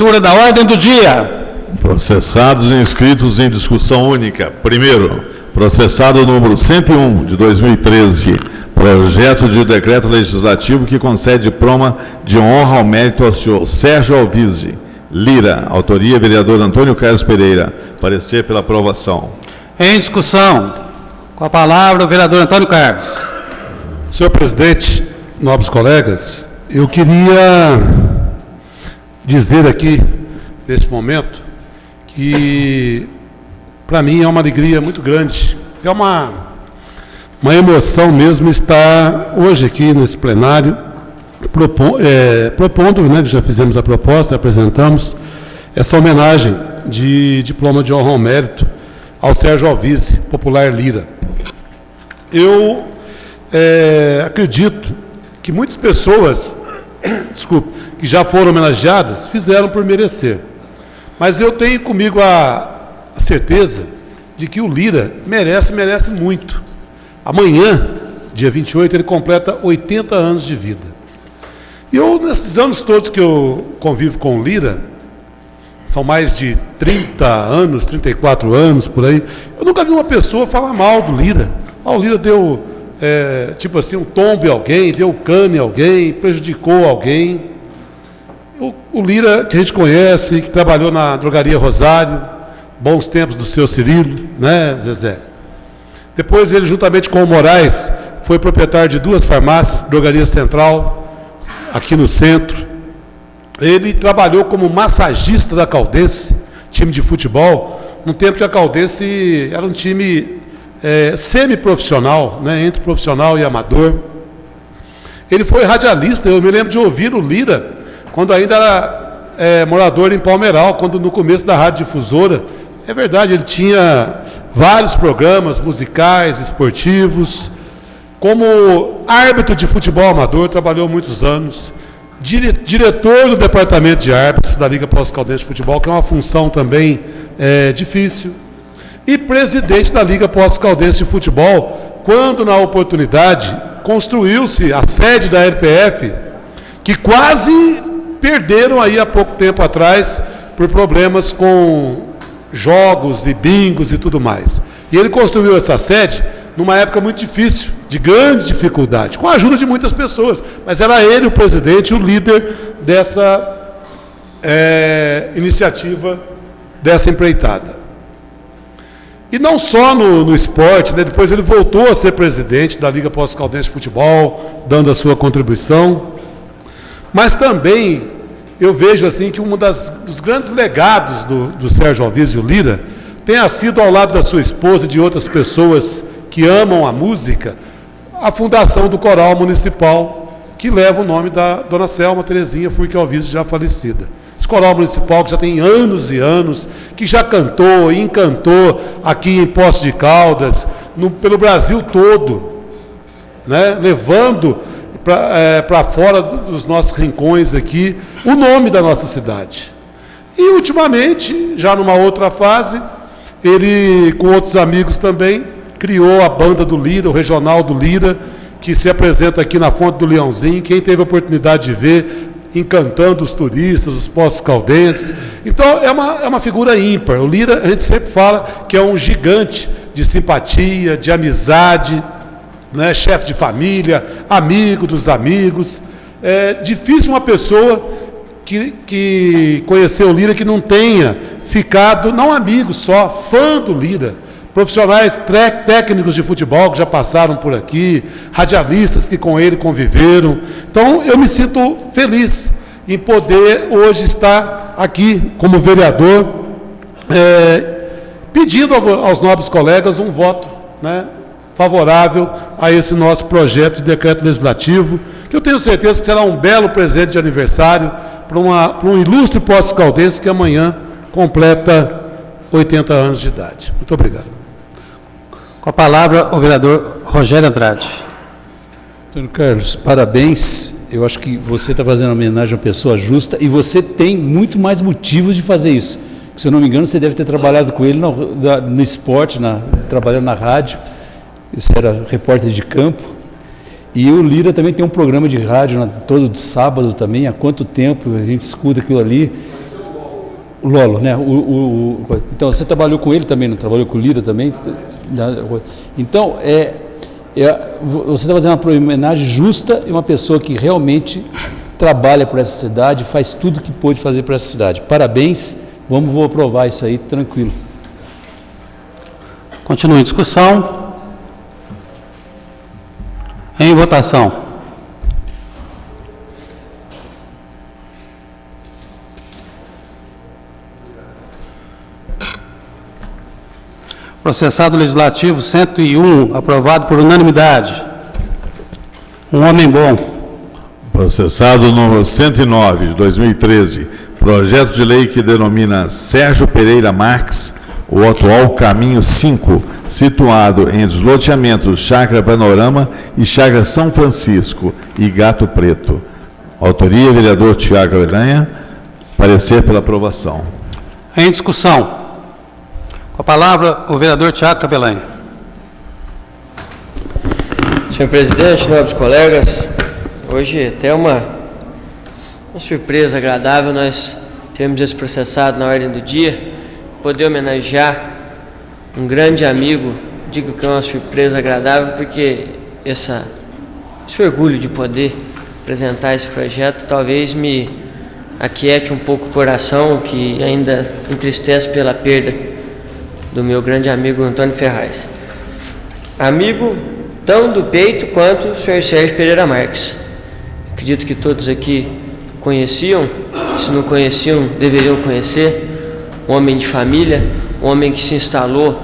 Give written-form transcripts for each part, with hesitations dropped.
Leitura da ordem do dia. Processados e inscritos em discussão única. Primeiro, processado número 101 de 2013, projeto de decreto legislativo que concede diploma de honra ao mérito ao senhor Sérgio Alvise Lira, autoria vereador Antônio Carlos Pereira. Parecer pela aprovação. Em discussão, com a palavra o vereador Antônio Carlos. Senhor presidente, nobres colegas, eu queria dizer aqui, nesse momento, que para mim é uma alegria muito grande, é uma emoção mesmo estar hoje aqui nesse plenário, propondo, né, que já fizemos a proposta, apresentamos, essa homenagem de diploma de honra ao mérito ao Sérgio Alvise, popular Lira. Eu acredito que muitas pessoas, que já foram homenageadas, fizeram por merecer. Mas eu tenho comigo a certeza de que o Lira merece muito. Amanhã, dia 28, ele completa 80 anos de vida. E eu, nesses anos todos que eu convivo com o Lira, são mais de 30 anos, 34 anos, por aí, eu nunca vi uma pessoa falar mal do Lira. O Lira deu, tipo assim, um tombo em alguém, deu cano em alguém, prejudicou alguém. O Lira, que a gente conhece, que trabalhou na Drogaria Rosário, bons tempos do seu Cirilo, né, Zezé? Depois ele, juntamente com o Moraes, foi proprietário de 2 farmácias, Drogaria Central, aqui no centro. Ele trabalhou como massagista da Caldense, time de futebol, no tempo que a Caldense era um time semi-profissional, né, entre profissional e amador. Ele foi radialista, eu me lembro de ouvir o Lira, quando ainda era morador em Palmeiral, quando no começo da Rádio Difusora. É verdade, ele tinha vários programas musicais, esportivos. Como árbitro de futebol amador, trabalhou muitos anos. Diretor do departamento de árbitros da Liga Pós-Caldense de Futebol, que é uma função também difícil. E presidente da Liga Pós-Caldense de Futebol, quando na oportunidade construiu-se a sede da LPF, que quase perderam aí há pouco tempo atrás por problemas com jogos e bingos e tudo mais. E ele construiu essa sede numa época muito difícil, de grande dificuldade, com a ajuda de muitas pessoas, mas era ele o presidente, o líder dessa iniciativa, dessa empreitada. E não só no esporte, né? Depois ele voltou a ser presidente da Liga Pós-Caldense de Futebol, dando a sua contribuição. Mas também eu vejo assim que um dos grandes legados do Sérgio Alvise Lira tenha sido, ao lado da sua esposa e de outras pessoas que amam a música, a fundação do Coral Municipal, que leva o nome da dona Selma Terezinha Furque Alvise, já falecida. Esse Coral Municipal que já tem anos e anos, que já cantou e encantou aqui em Poços de Caldas, pelo Brasil todo, né, levando para fora dos nossos rincões aqui o nome da nossa cidade. E ultimamente, já numa outra fase, ele, com outros amigos também, criou a banda do Lira, o Regional do Lira, que se apresenta aqui na Fonte do Leãozinho. Quem teve a oportunidade de ver, encantando os turistas, os postos caldenses. Então, é uma figura ímpar. O Lira, a gente sempre fala que é um gigante de simpatia, de amizade, né? Chefe de família, amigo dos amigos. É difícil uma pessoa que conheceu o Lira que não tenha ficado, não amigo só, fã do Lira. Profissionais técnicos de futebol que já passaram por aqui, radialistas que com ele conviveram. Então, eu me sinto feliz em poder hoje estar aqui como vereador, pedindo aos nobres colegas um voto, né, favorável a esse nosso projeto de decreto legislativo, que eu tenho certeza que será um belo presente de aniversário para um ilustre Poços Caldense que amanhã completa 80 anos de idade. Muito obrigado. Com a palavra, o vereador Rogério Andrade. Antônio Carlos, parabéns. Eu acho que você está fazendo homenagem a uma pessoa justa e você tem muito mais motivos de fazer isso. Se eu não me engano, você deve ter trabalhado com ele no esporte, trabalhando na rádio. Você era repórter de campo. E o Lira também tem um programa de rádio todo sábado também. Há quanto tempo a gente escuta aquilo ali? O Lolo, né? Então, você trabalhou com ele também, não trabalhou com o Lira também? Então, você está fazendo uma homenagem justa e uma pessoa que realmente trabalha por essa cidade, faz tudo que pôde fazer por essa cidade. Parabéns, vou aprovar isso aí, tranquilo. Continua em discussão. Em votação. Processado legislativo 101, aprovado por unanimidade. Um homem bom. Processado número 109, de 2013, projeto de lei que denomina Sérgio Pereira Marques, o atual Caminho 5, situado em desloteamentos Chácara Panorama e Chácara São Francisco e Gato Preto. Autoria, vereador Tiago Aranha. Parecer pela aprovação. Em discussão. Com a palavra, o vereador Tiago Capelanha. Senhor presidente, nobres colegas, hoje até uma surpresa agradável nós temos esse processado na ordem do dia, poder homenagear um grande amigo. Digo que é uma surpresa agradável porque esse orgulho de poder apresentar esse projeto talvez me aquiete um pouco o coração, que ainda entristece pela perda do meu grande amigo Antônio Ferraz. Amigo tão do peito quanto o senhor Sérgio Pereira Marques. Acredito que todos aqui conheciam, se não conheciam, deveriam conhecer. Um homem de família, um homem que se instalou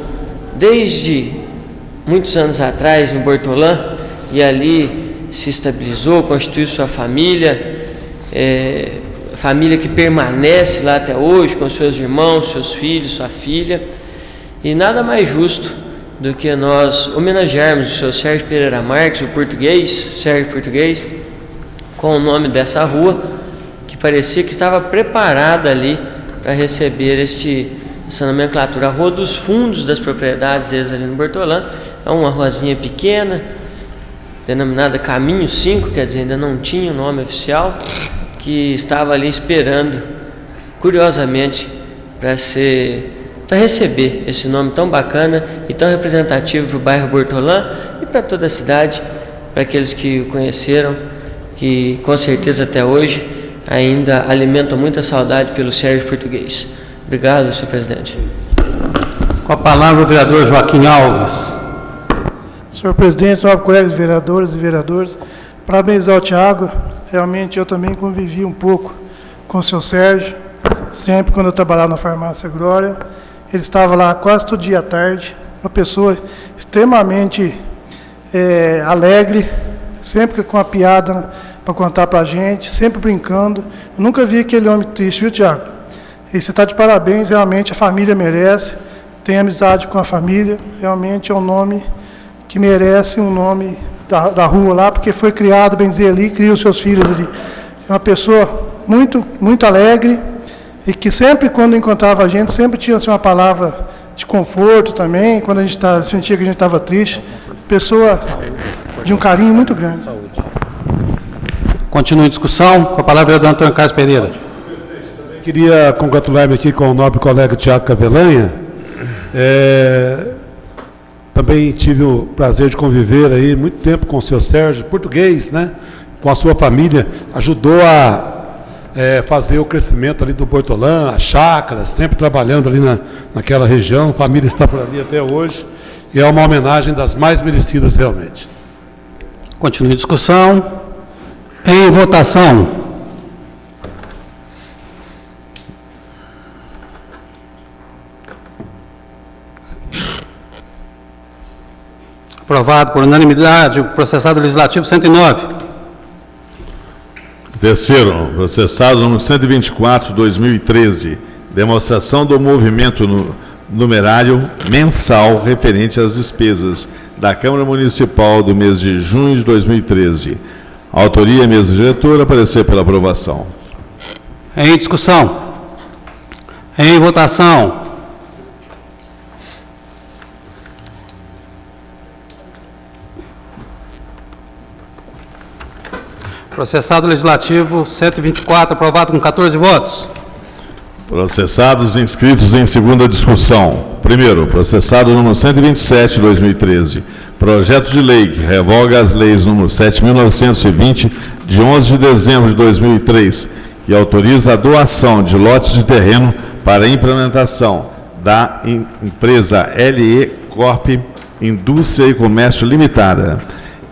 desde muitos anos atrás no Bortolã e ali se estabilizou, constituiu sua família, família que permanece lá até hoje com seus irmãos, seus filhos, sua filha. E nada mais justo do que nós homenagearmos o seu Sérgio Pereira Marques, o português, Sérgio Português, com o nome dessa rua, que parecia que estava preparada ali para receber essa nomenclatura. A Rua dos Fundos das propriedades deles ali no Bortolã é uma ruazinha pequena, denominada Caminho 5, quer dizer, ainda não tinha o nome oficial, que estava ali esperando, curiosamente, para receber esse nome tão bacana e tão representativo para o bairro Bortolã e para toda a cidade, para aqueles que o conheceram, que com certeza até hoje ainda alimentam muita saudade pelo Sérgio Português. Obrigado, senhor presidente. Com a palavra o vereador Joaquim Alves. Senhor presidente, nobres colegas vereadores e vereadoras, parabenizar ao Tiago. Realmente eu também convivi um pouco com o seu Sérgio, sempre quando eu trabalhava na farmácia Glória. Ele estava lá quase todo dia à tarde, uma pessoa extremamente alegre, sempre com uma piada para contar para a gente, sempre brincando. Eu nunca vi aquele homem triste, viu, Tiago? E você está de parabéns, realmente a família merece, tem amizade com a família, realmente é um nome que merece um nome da rua lá, porque foi criado, bem dizer, ali, criou seus filhos ali. É uma pessoa muito, muito alegre, e que sempre, quando encontrava a gente, sempre tinha assim, uma palavra de conforto também, quando a gente sentia que a gente estava triste. Pessoa de um carinho muito grande. Continua em discussão. Com a palavra o vereador Antônio Carlos Pereira. Queria congratular-me aqui com o nobre colega Tiago Capelanha. Também tive o prazer de conviver aí muito tempo com o seu Sérgio, português, né? Com a sua família, ajudou a fazer o crescimento ali do Bortolã, as chácaras, sempre trabalhando ali naquela região, a família está por ali até hoje, e é uma homenagem das mais merecidas realmente. Continua em discussão. Em votação. Aprovado por unanimidade o processado legislativo 109. Terceiro, processado número 124, 2013, demonstração do movimento numerário mensal referente às despesas da Câmara Municipal do mês de junho de 2013. Autoria, mesa diretora, parecer pela aprovação. Em discussão. Em votação. Processado legislativo 124, aprovado com 14 votos. Processados inscritos em segunda discussão. Primeiro, processado número 127, de 2013. Projeto de lei que revoga as leis número 7.920, de 11 de dezembro de 2003, que autoriza a doação de lotes de terreno para a implementação da empresa LE Corp Indústria e Comércio Limitada.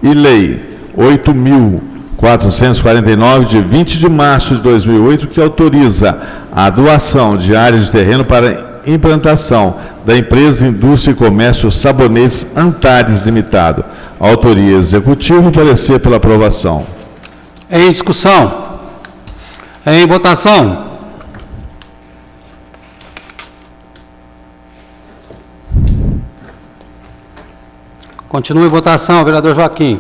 E lei 8.449, de 20 de março de 2008, que autoriza a doação de áreas de terreno para implantação da empresa Indústria e Comércio Sabonetes Antares Limitado. Autoria executiva e parecer pela aprovação. Em discussão. Em votação. Continua em votação, vereador Joaquim.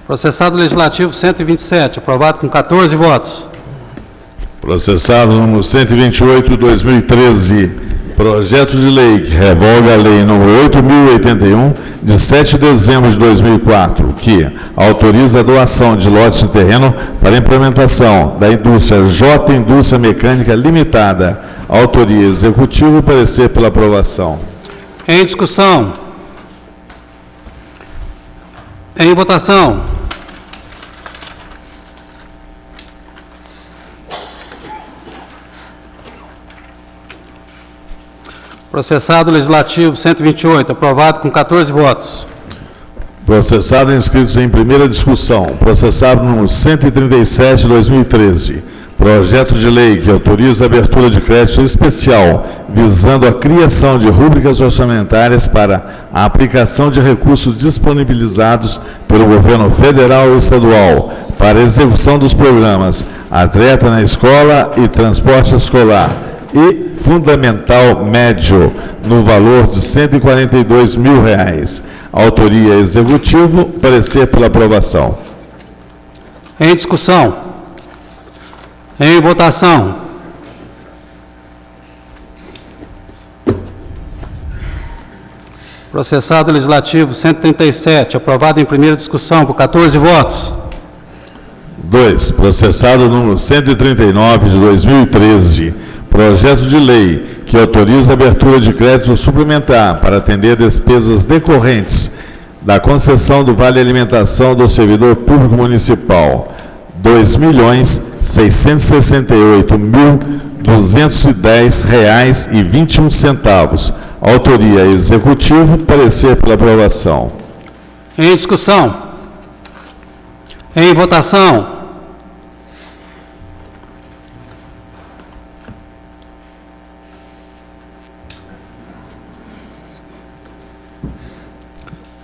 Processado legislativo 127, aprovado com 14 votos. Processado número 128, 2013, projeto de lei que revoga a lei número 8.081, de 7 de dezembro de 2004, que autoriza a doação de lotes de terreno para implementação da indústria J Indústria Mecânica Limitada. Autoria executiva e parecer pela aprovação. Em discussão. Em votação. Processado legislativo 128, aprovado com 14 votos. Processado inscritos em primeira discussão. Processado número 137, de 2013. Projeto de lei que autoriza a abertura de crédito especial visando a criação de rúbricas orçamentárias para a aplicação de recursos disponibilizados pelo governo federal e estadual para a execução dos programas Atleta na Escola e Transporte Escolar e Fundamental Médio, no valor de R$ 142 mil. Autoria executivo, parecer pela aprovação. Em discussão. Em votação. Processado legislativo 137, aprovado em primeira discussão por 14 votos. 2. Processado número 139, de 2013. Projeto de lei que autoriza a abertura de crédito suplementar para atender despesas decorrentes da concessão do Vale Alimentação do Servidor Público Municipal, R$ 2.668.210,21. Autoria executivo, parecer pela aprovação. Em discussão. Em votação.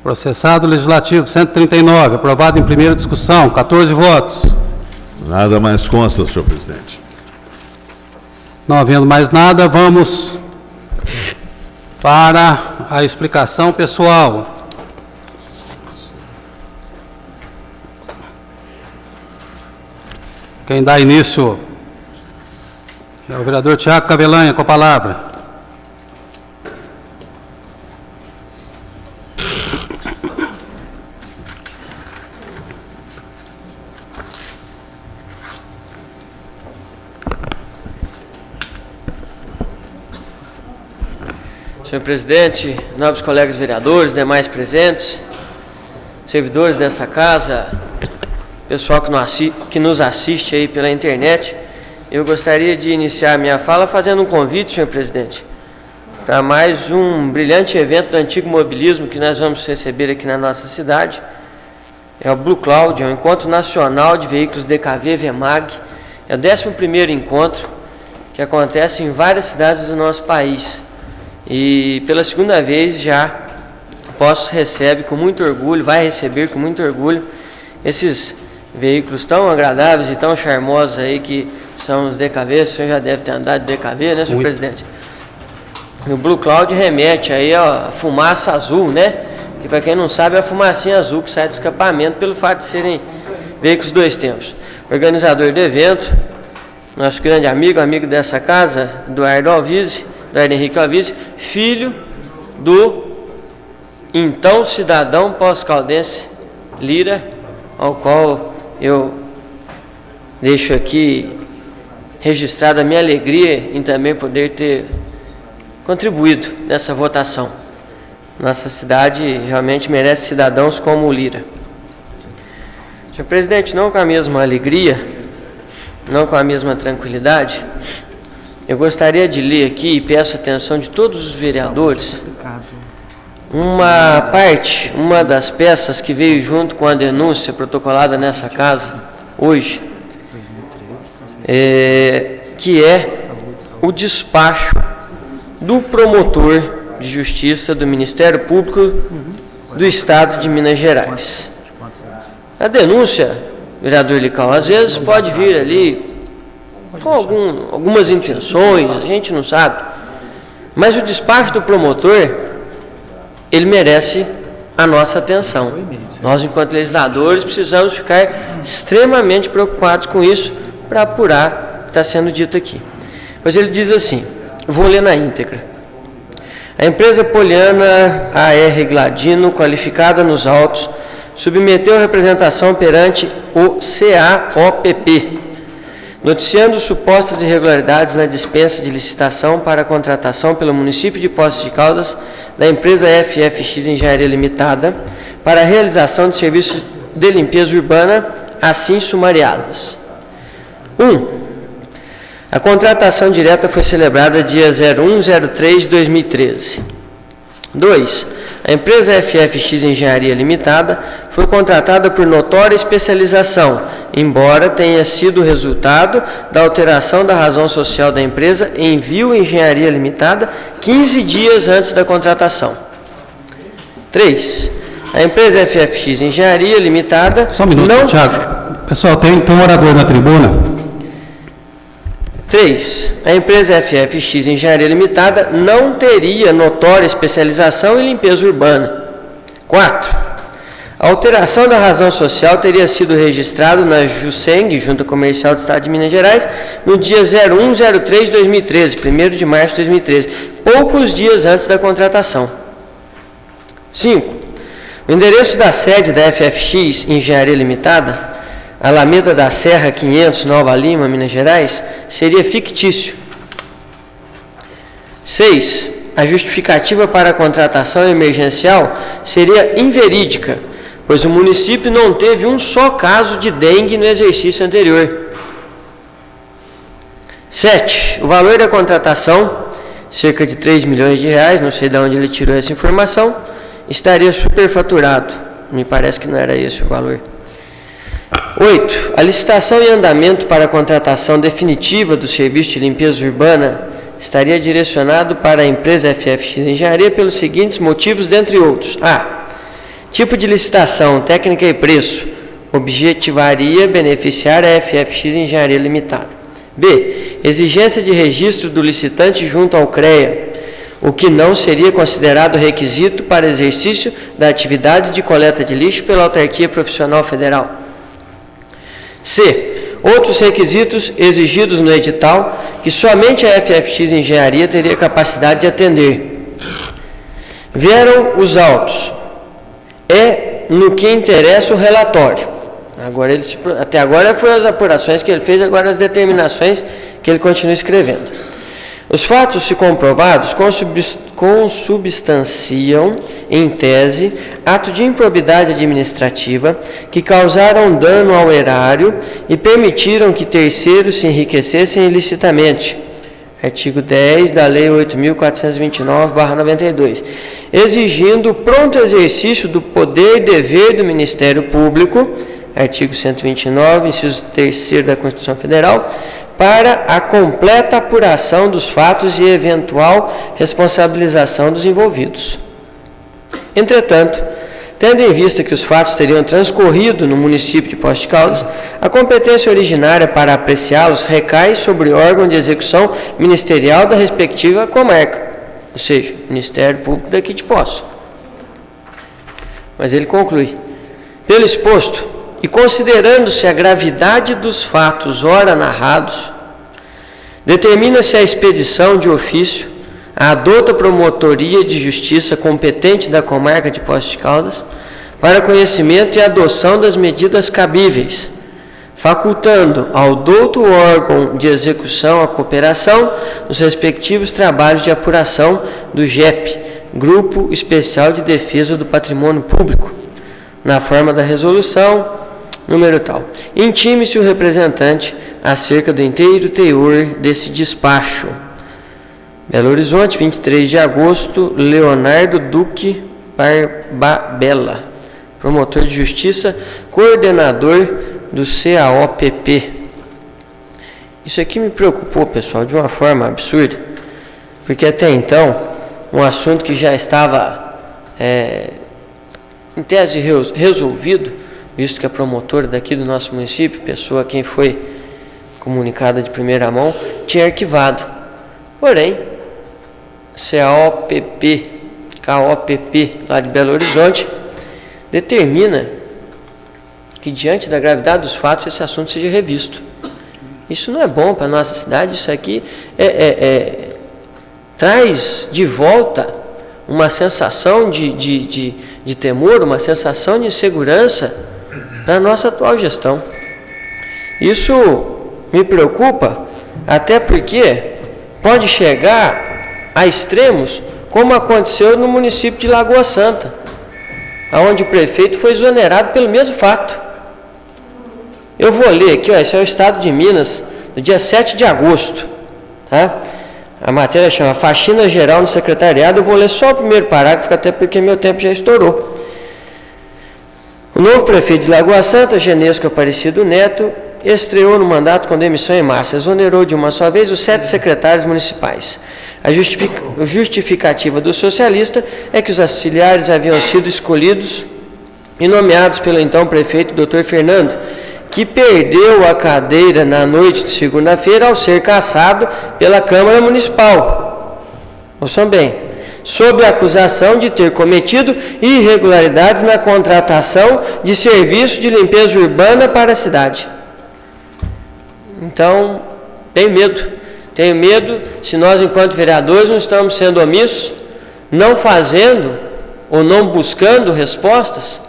Processado legislativo 139, aprovado em primeira discussão, 14 votos. Nada mais consta, senhor presidente. Não havendo mais nada, vamos para a explicação pessoal. Quem dá início é o vereador Tiago Cavelanha, com a palavra. Senhor presidente, nobres colegas vereadores, demais presentes, servidores dessa casa, pessoal que nos assiste aí pela internet, eu gostaria de iniciar minha fala fazendo um convite, senhor presidente, para mais um brilhante evento do antigo mobilismo que nós vamos receber aqui na nossa cidade. É o Blue Cloud, é o Encontro Nacional de Veículos DKV VEMAG. É o 11º encontro que acontece em várias cidades do nosso país. E pela segunda vez já recebe com muito orgulho, vai receber com muito orgulho esses veículos tão agradáveis e tão charmosos aí que são os DKV. O senhor já deve ter andado de DKV, né, senhor presidente? O Blue Cloud remete aí a fumaça azul, né? Que para quem não sabe é a fumacinha azul que sai do escapamento pelo fato de serem veículos dois tempos. Organizador do evento, nosso grande amigo dessa casa, Eduardo Henrique Alvise, filho do então cidadão pós-caldense Lira, ao qual eu deixo aqui registrado a minha alegria em também poder ter contribuído nessa votação. Nossa cidade realmente merece cidadãos como o Lira. Senhor presidente, não com a mesma alegria, não com a mesma tranquilidade, eu gostaria de ler aqui, e peço a atenção de todos os vereadores, uma das peças que veio junto com a denúncia protocolada nessa casa hoje, que é o despacho do promotor de justiça do Ministério Público do Estado de Minas Gerais. A denúncia, vereador Lical, às vezes pode vir ali com algumas intenções, a gente não sabe, mas o despacho do promotor, ele merece a nossa atenção. Nós, enquanto legisladores, precisamos ficar extremamente preocupados com isso para apurar o que está sendo dito aqui. Pois ele diz assim, vou ler na íntegra. A empresa Poliana AR Gladino, qualificada nos autos, submeteu representação perante o CAOPP, noticiando supostas irregularidades na dispensa de licitação para a contratação pelo município de Poços de Caldas da empresa FFX Engenharia Limitada para a realização de serviços de limpeza urbana, assim sumariados. 1. A contratação direta foi celebrada dia 01/03 de 2013. 2. A empresa FFX Engenharia Limitada foi contratada por notória especialização, embora tenha sido resultado da alteração da razão social da empresa em Viu Engenharia Limitada 15 dias antes da contratação. 3. A empresa FFX Engenharia Limitada... Só um minuto, Thiago. Pessoal, tem um orador na tribuna. 3. A empresa FFX Engenharia Limitada não teria notória especialização em limpeza urbana. 4. A alteração da razão social teria sido registrada na JUSENG, Junta Comercial do Estado de Minas Gerais, no dia 01/03 de 2013, 1º de março de 2013, poucos dias antes da contratação. 5. O endereço da sede da FFX Engenharia Limitada, Alameda da Serra 500, Nova Lima, Minas Gerais, seria fictício. 6. A justificativa para a contratação emergencial seria inverídica, pois o município não teve um só caso de dengue no exercício anterior. 7. O valor da contratação, cerca de R$3 milhões, não sei de onde ele tirou essa informação, estaria superfaturado. Me parece que não era esse o valor. 8. A licitação em andamento para a contratação definitiva do serviço de limpeza urbana estaria direcionado para a empresa FFX Engenharia pelos seguintes motivos, dentre outros. A. Tipo de licitação, técnica e preço, objetivaria beneficiar a FFX Engenharia Limitada. B. Exigência de registro do licitante junto ao CREA, o que não seria considerado requisito para exercício da atividade de coleta de lixo pela autarquia profissional federal. C. Outros requisitos exigidos no edital que somente a FFX Engenharia teria capacidade de atender. Vieram os autos. É no que interessa o relatório. Até agora foram as apurações que ele fez, agora as determinações que ele continua escrevendo. Os fatos, se comprovados, consubstanciam, em tese, ato de improbidade administrativa que causaram dano ao erário e permitiram que terceiros se enriquecessem ilicitamente. Artigo 10 da Lei 8.429/92, exigindo o pronto exercício do poder e dever do Ministério Público, artigo 129, inciso 3º da Constituição Federal, para a completa apuração dos fatos e eventual responsabilização dos envolvidos. Entretanto, tendo em vista que os fatos teriam transcorrido no município de Poços de Caldas, a competência originária para apreciá-los recai sobre o órgão de execução ministerial da respectiva comarca, ou seja, Ministério Público daqui de Poços. Mas ele conclui: pelo exposto, e considerando-se a gravidade dos fatos ora narrados, determina-se a expedição de ofício à adouta Promotoria de Justiça competente da comarca de Poços de Caldas para conhecimento e adoção das medidas cabíveis, facultando ao douto órgão de execução a cooperação nos respectivos trabalhos de apuração do GEP, Grupo Especial de Defesa do Patrimônio Público, na forma da resolução, número tal. Intime-se o representante acerca do inteiro teor desse despacho. Belo Horizonte, 23 de agosto, Leonardo Duque Barbabella, promotor de justiça, coordenador do CAOPP. Isso aqui me preocupou, pessoal, de uma forma absurda, porque até então, um assunto que já estava, em tese, resolvido, visto que a promotora daqui do nosso município, pessoa a quem foi comunicada de primeira mão, tinha arquivado. Porém, CAOPP, lá de Belo Horizonte, determina que, diante da gravidade dos fatos, esse assunto seja revisto. Isso não é bom para a nossa cidade, isso aqui traz de volta uma sensação de temor, uma sensação de insegurança para a nossa atual gestão. Isso me preocupa, até porque pode chegar a extremos, como aconteceu no município de Lagoa Santa, onde o prefeito foi exonerado pelo mesmo fato. Eu vou ler aqui, esse é o Estado de Minas, do dia 7 de agosto. Tá? A matéria chama Faxina Geral no Secretariado. Eu vou ler só o primeiro parágrafo, até porque meu tempo já estourou. O novo prefeito de Lagoa Santa, Genesco Aparecido Neto, estreou no mandato com demissão em massa, exonerou de uma só vez os 7 secretários municipais. A justificativa do socialista é que os auxiliares haviam sido escolhidos e nomeados pelo então prefeito Dr. Fernando, que perdeu a cadeira na noite de segunda-feira ao ser cassado pela Câmara Municipal. Ouçam bem, sob a acusação de ter cometido irregularidades na contratação de serviço de limpeza urbana para a cidade. Então, tenho medo se nós, enquanto vereadores, não estamos sendo omissos, não fazendo ou não buscando respostas,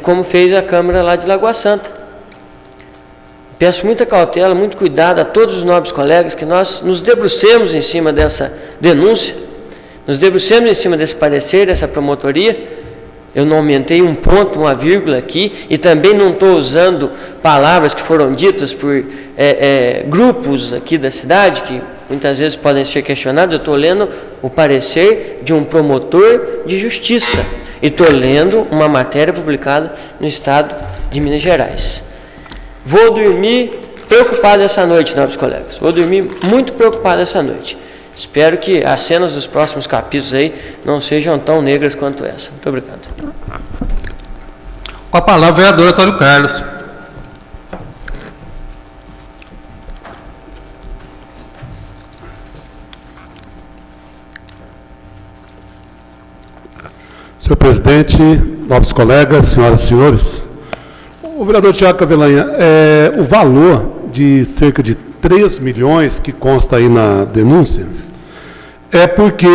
como fez a Câmara lá de Lagoa Santa. Peço muita cautela, muito cuidado a todos os nobres colegas, que nós nos debrucemos em cima dessa denúncia, nos debrucemos em cima desse parecer, dessa promotoria. Eu não aumentei um ponto, uma vírgula aqui, e também não estou usando palavras que foram ditas por grupos aqui da cidade, que muitas vezes podem ser questionados. Eu estou lendo o parecer de um promotor de justiça, e estou lendo uma matéria publicada no Estado de Minas Gerais. Vou dormir preocupado essa noite, nobres colegas. Vou dormir muito preocupado essa noite. Espero que as cenas dos próximos capítulos aí não sejam tão negras quanto essa. Muito obrigado. Com a palavra, o vereador Antônio Carlos. Senhor presidente, nobres colegas, senhoras e senhores, o vereador Tiago Cavelanha, o valor de cerca de 3 milhões que consta aí na denúncia é porque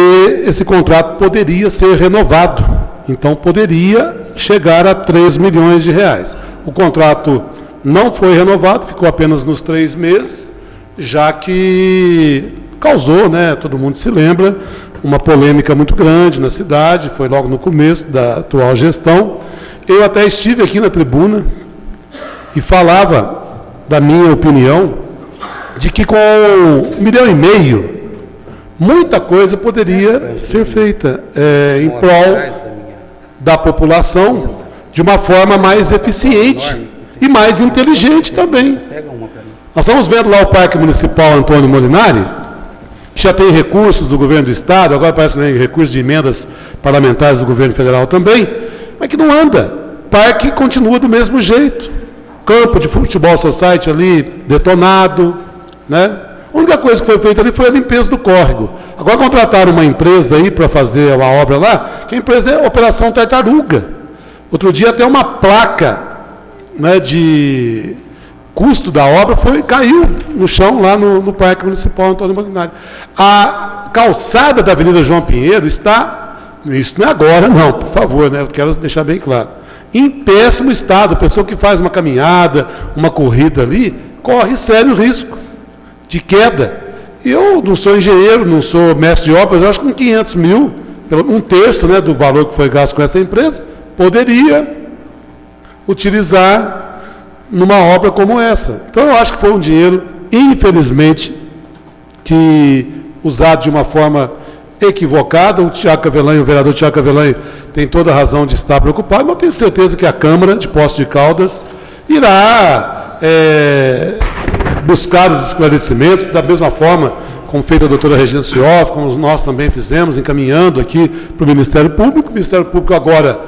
esse contrato poderia ser renovado, então poderia chegar a 3 milhões de reais. O contrato não foi renovado, ficou apenas nos 3 meses, já que causou, todo mundo se lembra, uma polêmica muito grande na cidade, foi logo no começo da atual gestão. Eu até estive aqui na tribuna e falava da minha opinião de que com 1,5 milhão, muita coisa poderia ser feita em prol da população de uma forma mais eficiente e mais inteligente também. Nós estamos vendo lá o Parque Municipal Antônio Molinari, que já tem recursos do governo do Estado, agora parece que tem recursos de emendas parlamentares do governo federal também, mas que não anda. O parque continua do mesmo jeito. Campo de futebol society ali detonado, A única coisa que foi feita ali foi a limpeza do córrego. Agora contrataram uma empresa aí para fazer uma obra lá, que a empresa é Operação Tartaruga. Outro dia até uma placa de custo da obra caiu no chão lá no Parque Municipal Antônio Molinari. A calçada da Avenida João Pinheiro está, isso não é agora não, por favor, eu quero deixar bem claro, em péssimo estado. A pessoa que faz uma caminhada, uma corrida ali, corre sério risco de queda. Eu não sou engenheiro, não sou mestre de obras, eu acho que com 500 mil, um terço, né, do valor que foi gasto com essa empresa, poderia utilizar numa obra como essa. Então eu acho que foi um dinheiro, infelizmente, que usado de uma forma equivocada. O Tiago Cavelanho, o vereador Tiago Cavelanho, tem toda a razão de estar preocupado, mas eu tenho certeza que a Câmara de Poços de Caldas irá buscar os esclarecimentos, da mesma forma como fez a doutora Regina Sioff, como nós também fizemos, encaminhando aqui para o Ministério Público. O Ministério Público agora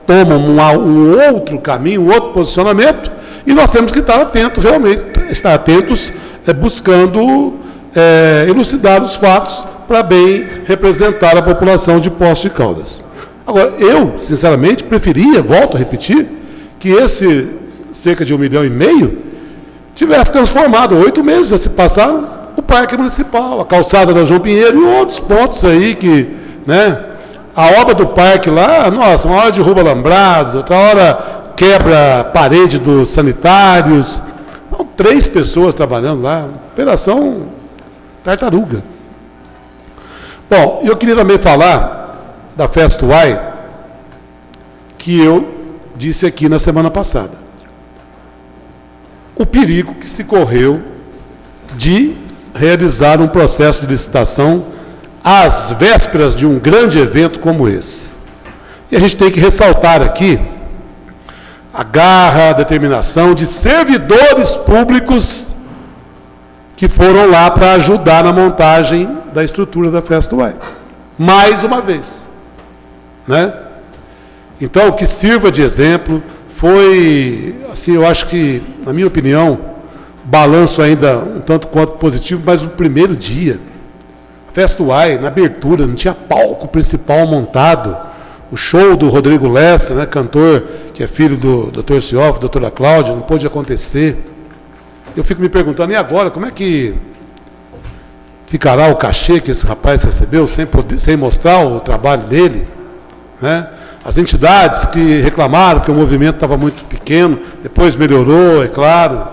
toma um outro caminho, um outro posicionamento, e nós temos que estar atentos, realmente, estar atentos, buscando elucidar os fatos para bem representar a população de Poços de Caldas. Agora, eu, sinceramente, preferia, volto a repetir, que esse cerca de 1,5 milhão tivesse transformado, 8 meses já se passaram, o Parque Municipal, a calçada da João Pinheiro e outros pontos aí que, né, a obra do parque lá, nossa, uma hora derruba alambrado, outra hora quebra a parede dos sanitários. Então, 3 pessoas trabalhando lá, operação tartaruga. Bom, eu queria também falar da Festuai, que eu disse aqui na semana passada. O perigo que se correu de realizar um processo de licitação às vésperas de um grande evento como esse. E a gente tem que ressaltar aqui a garra, a determinação de servidores públicos que foram lá para ajudar na montagem da estrutura da Festuai. Mais uma vez. Né? Então, que sirva de exemplo. Foi, assim, eu acho que, na minha opinião, balanço ainda um tanto quanto positivo, mas o primeiro dia, Festuai, na abertura, não tinha palco principal montado. O show do Rodrigo Lessa, né, cantor, que é filho do Dr. Sioff, doutora Cláudia, não pôde acontecer. Eu fico me perguntando, e agora, como é que ficará o cachê que esse rapaz recebeu, sem mostrar o trabalho dele? Né? As entidades que reclamaram que o movimento estava muito pequeno, depois melhorou, é claro.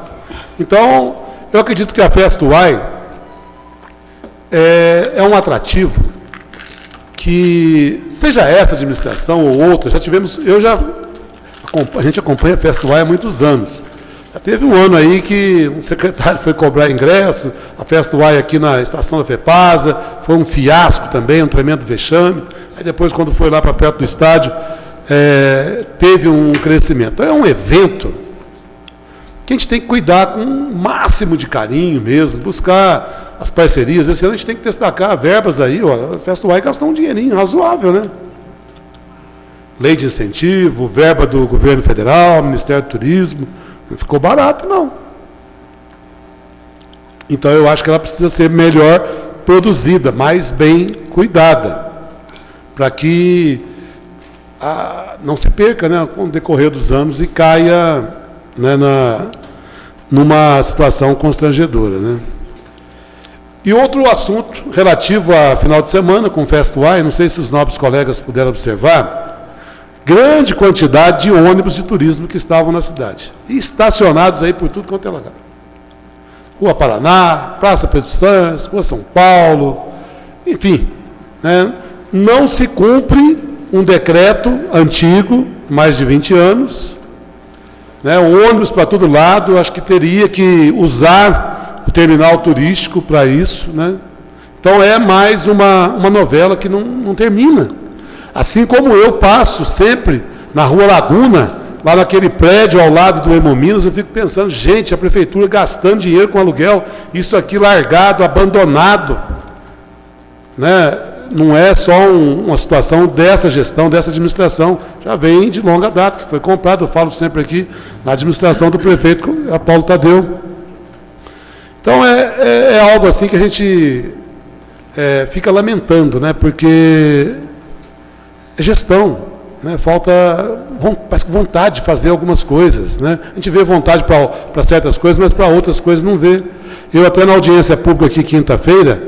Então, eu acredito que a Festuai é um atrativo que, seja essa administração ou outra, já tivemos, a gente acompanha a Festuai há muitos anos. Já teve um ano aí que um secretário foi cobrar ingresso, a Festuai aqui na estação da FEPASA, foi um fiasco também, um tremendo vexame. Aí depois, quando foi lá para perto do estádio, teve um crescimento. É um evento que a gente tem que cuidar com o máximo de carinho mesmo, buscar as parcerias. Esse ano a gente tem que destacar verbas aí, ó, a Festuai gastou um dinheirinho razoável, né? Lei de incentivo, verba do governo federal, Ministério do Turismo, não ficou barato, não. Então eu acho que ela precisa ser melhor produzida, mais bem cuidada, para que não se perca, né, com o decorrer dos anos e caia, né, numa situação constrangedora, né? E outro assunto relativo a final de semana com o Festuai, não sei se os nobres colegas puderam observar, grande quantidade de ônibus de turismo que estavam na cidade, e estacionados aí por tudo quanto é lugar. Rua Paraná, Praça Pedro Santos, Rua São Paulo, enfim, né, não se cumpre um decreto antigo, mais de 20 anos, né, ônibus para todo lado. Acho que teria que usar o terminal turístico para isso, né? Então é mais uma novela que não termina. Assim como eu passo sempre na Rua Laguna, lá naquele prédio ao lado do Hemominas, eu fico pensando, gente, a prefeitura gastando dinheiro com aluguel, isso aqui largado, abandonado, né? Não é só uma situação dessa gestão, dessa administração, já vem de longa data, que foi comprado, eu falo sempre aqui, na administração do prefeito Paulo Tadeu. Então é algo assim que a gente fica lamentando, né? Porque é gestão, né? Falta parece que vontade de fazer algumas coisas, né? A gente vê vontade para certas coisas, mas para outras coisas não vê. Eu até na audiência pública aqui quinta-feira,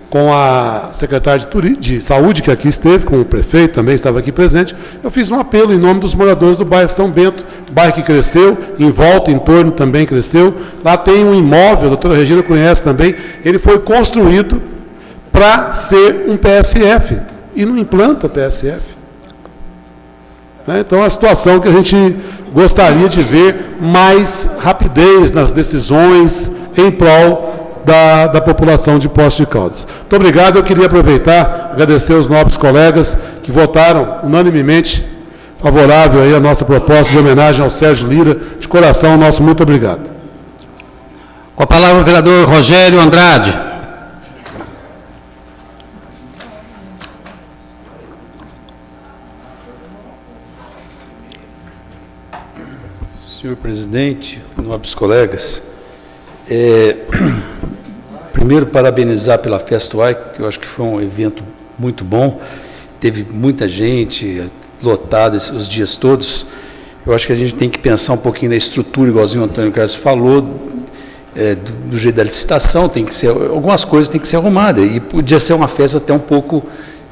com a secretária de Saúde, que aqui esteve, com o prefeito, também estava aqui presente, eu fiz um apelo em nome dos moradores do bairro São Bento, bairro que cresceu, em volta, em torno também cresceu. Lá tem um imóvel, a doutora Regina conhece também, ele foi construído para ser um PSF, e não implanta PSF. Então, é uma situação que a gente gostaria de ver mais rapidez nas decisões em prol da população de Poços de Caldas. Muito obrigado. Eu queria aproveitar, agradecer aos nobres colegas que votaram unanimemente favorável aí à nossa proposta de homenagem ao Sérgio Lira. De coração, nosso muito obrigado. Com a palavra o vereador Rogério Andrade. Senhor presidente, nobres colegas, primeiro parabenizar pela Festoy, que eu acho que foi um evento muito bom, teve muita gente, lotado os dias todos. Eu acho que a gente tem que pensar um pouquinho na estrutura, igualzinho o Antônio Carlos falou, do jeito da licitação, tem que ser, algumas coisas têm que ser arrumadas, e podia ser uma festa até um pouco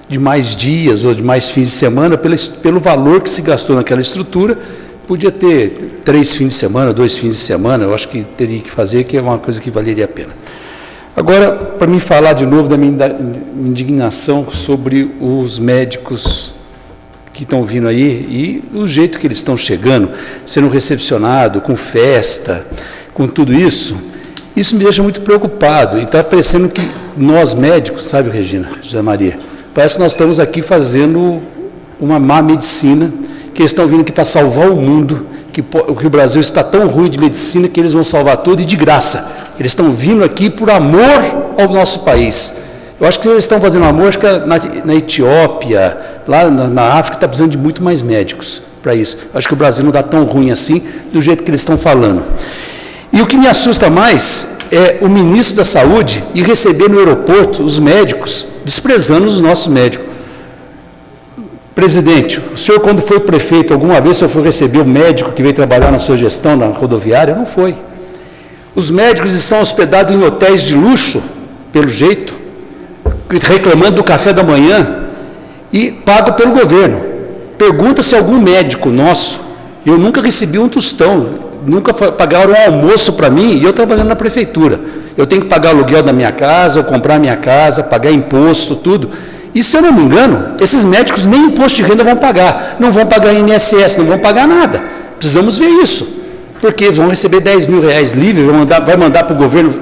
de mais dias ou de mais fins de semana, pelo valor que se gastou naquela estrutura. Podia ter 3 fins de semana, 2 fins de semana, eu acho que teria que fazer, que é uma coisa que valeria a pena. Agora, para mim falar de novo da minha indignação sobre os médicos que estão vindo aí e o jeito que eles estão chegando, sendo recepcionados, com festa, com tudo isso me deixa muito preocupado. E está parecendo que nós médicos, sabe, Regina, José Maria, parece que nós estamos aqui fazendo uma má medicina, que eles estão vindo aqui para salvar o mundo, que o Brasil está tão ruim de medicina que eles vão salvar tudo e de graça. Eles estão vindo aqui por amor ao nosso país. Eu acho que eles estão fazendo amor, acho que na Etiópia, lá na África, está precisando de muito mais médicos para isso. Eu acho que o Brasil não está tão ruim assim, do jeito que eles estão falando. E o que me assusta mais é o ministro da Saúde ir receber no aeroporto os médicos, desprezando os nossos médicos. Presidente, o senhor, quando foi prefeito, alguma vez o senhor foi receber o médico que veio trabalhar na sua gestão na rodoviária? Não foi. Os médicos estão hospedados em hotéis de luxo, pelo jeito, reclamando do café da manhã e pago pelo governo. Pergunta se algum médico nosso, eu nunca recebi um tostão, nunca pagaram um almoço para mim e eu trabalhando na prefeitura. Eu tenho que pagar aluguel da minha casa, ou comprar minha casa, pagar imposto, tudo. E, se eu não me engano, esses médicos nem imposto de renda vão pagar, não vão pagar INSS, não vão pagar nada. Precisamos ver isso, porque vão receber 10 mil reais livre, vai mandar para o governo,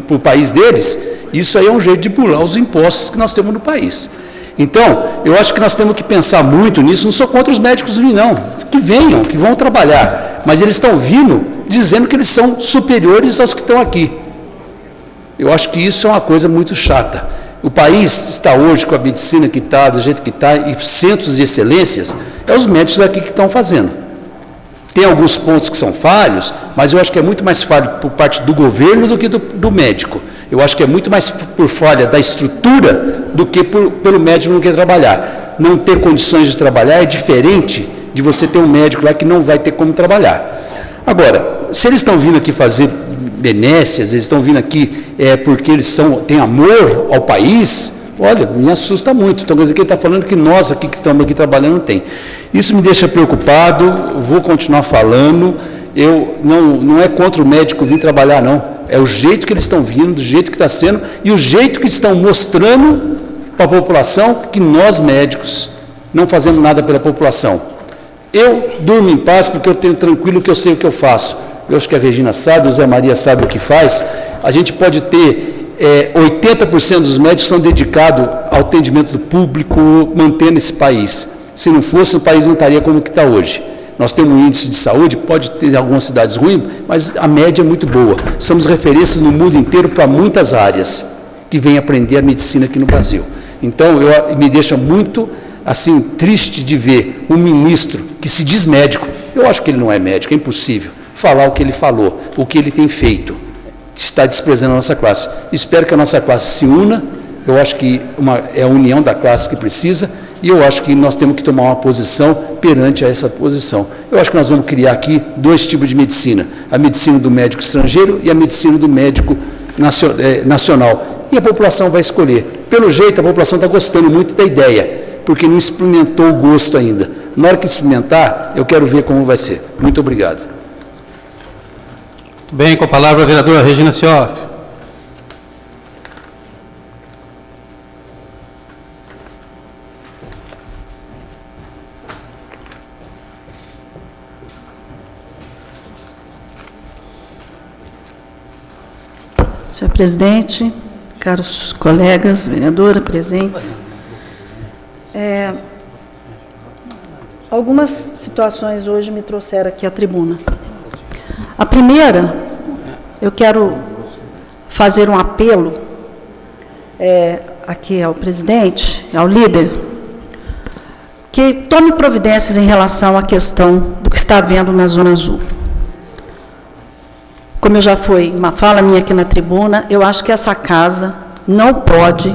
para o país deles. Isso aí é um jeito de pular os impostos que nós temos no país. Então, eu acho que nós temos que pensar muito nisso, não sou contra os médicos vir não, que venham, que vão trabalhar, mas eles estão vindo dizendo que eles são superiores aos que estão aqui. Eu acho que isso é uma coisa muito chata. O país está hoje com a medicina que está, do jeito que está, e centros de excelências, é os médicos aqui que estão fazendo. Tem alguns pontos que são falhos, mas eu acho que é muito mais falho por parte do governo do que do médico. Eu acho que é muito mais por falha da estrutura do que pelo médico não querer trabalhar. Não ter condições de trabalhar é diferente de você ter um médico lá que não vai ter como trabalhar. Agora, se eles estão vindo aqui fazer benécias, eles estão vindo aqui porque eles têm amor ao país, olha, me assusta muito. Então, quer dizer que ele está falando que nós aqui que estamos aqui trabalhando não tem. Isso me deixa preocupado, vou continuar falando. Eu não é contra o médico vir trabalhar, não. É o jeito que eles estão vindo, do jeito que está sendo, e o jeito que estão mostrando para a população que nós médicos não fazemos nada pela população. Eu durmo em paz porque eu tenho tranquilo que eu sei o que eu faço. Eu acho que a Regina sabe, o Zé Maria sabe o que faz. A gente pode ter 80% dos médicos são dedicados ao atendimento do público, mantendo esse país. Se não fosse, o país não estaria como que está hoje. Nós temos um índice de saúde, pode ter algumas cidades ruins, mas a média é muito boa. Somos referências no mundo inteiro para muitas áreas que vêm aprender a medicina aqui no Brasil. Então, me deixa muito assim triste de ver um ministro que se diz médico, eu acho que ele não é médico, é impossível, falar o que ele falou, o que ele tem feito, está desprezando a nossa classe. Espero que a nossa classe se una, eu acho que é a união da classe que precisa, e eu acho que nós temos que tomar uma posição perante a essa posição. Eu acho que nós vamos criar aqui 2 tipos de medicina, a medicina do médico estrangeiro e a medicina do médico nacional. e a população vai escolher. Pelo jeito, a população está gostando muito da ideia, porque não experimentou o gosto ainda. Na hora que experimentar, eu quero ver como vai ser. Muito obrigado. Muito bem, com a palavra a vereadora Regina Cioff. Senhor presidente, caros colegas, vereadora, presentes, algumas situações hoje me trouxeram aqui à tribuna. A primeira, eu quero fazer um apelo aqui ao presidente, ao líder, que tome providências em relação à questão do que está havendo na Zona Azul. Como eu já foi uma fala minha aqui na tribuna, eu acho que essa casa não pode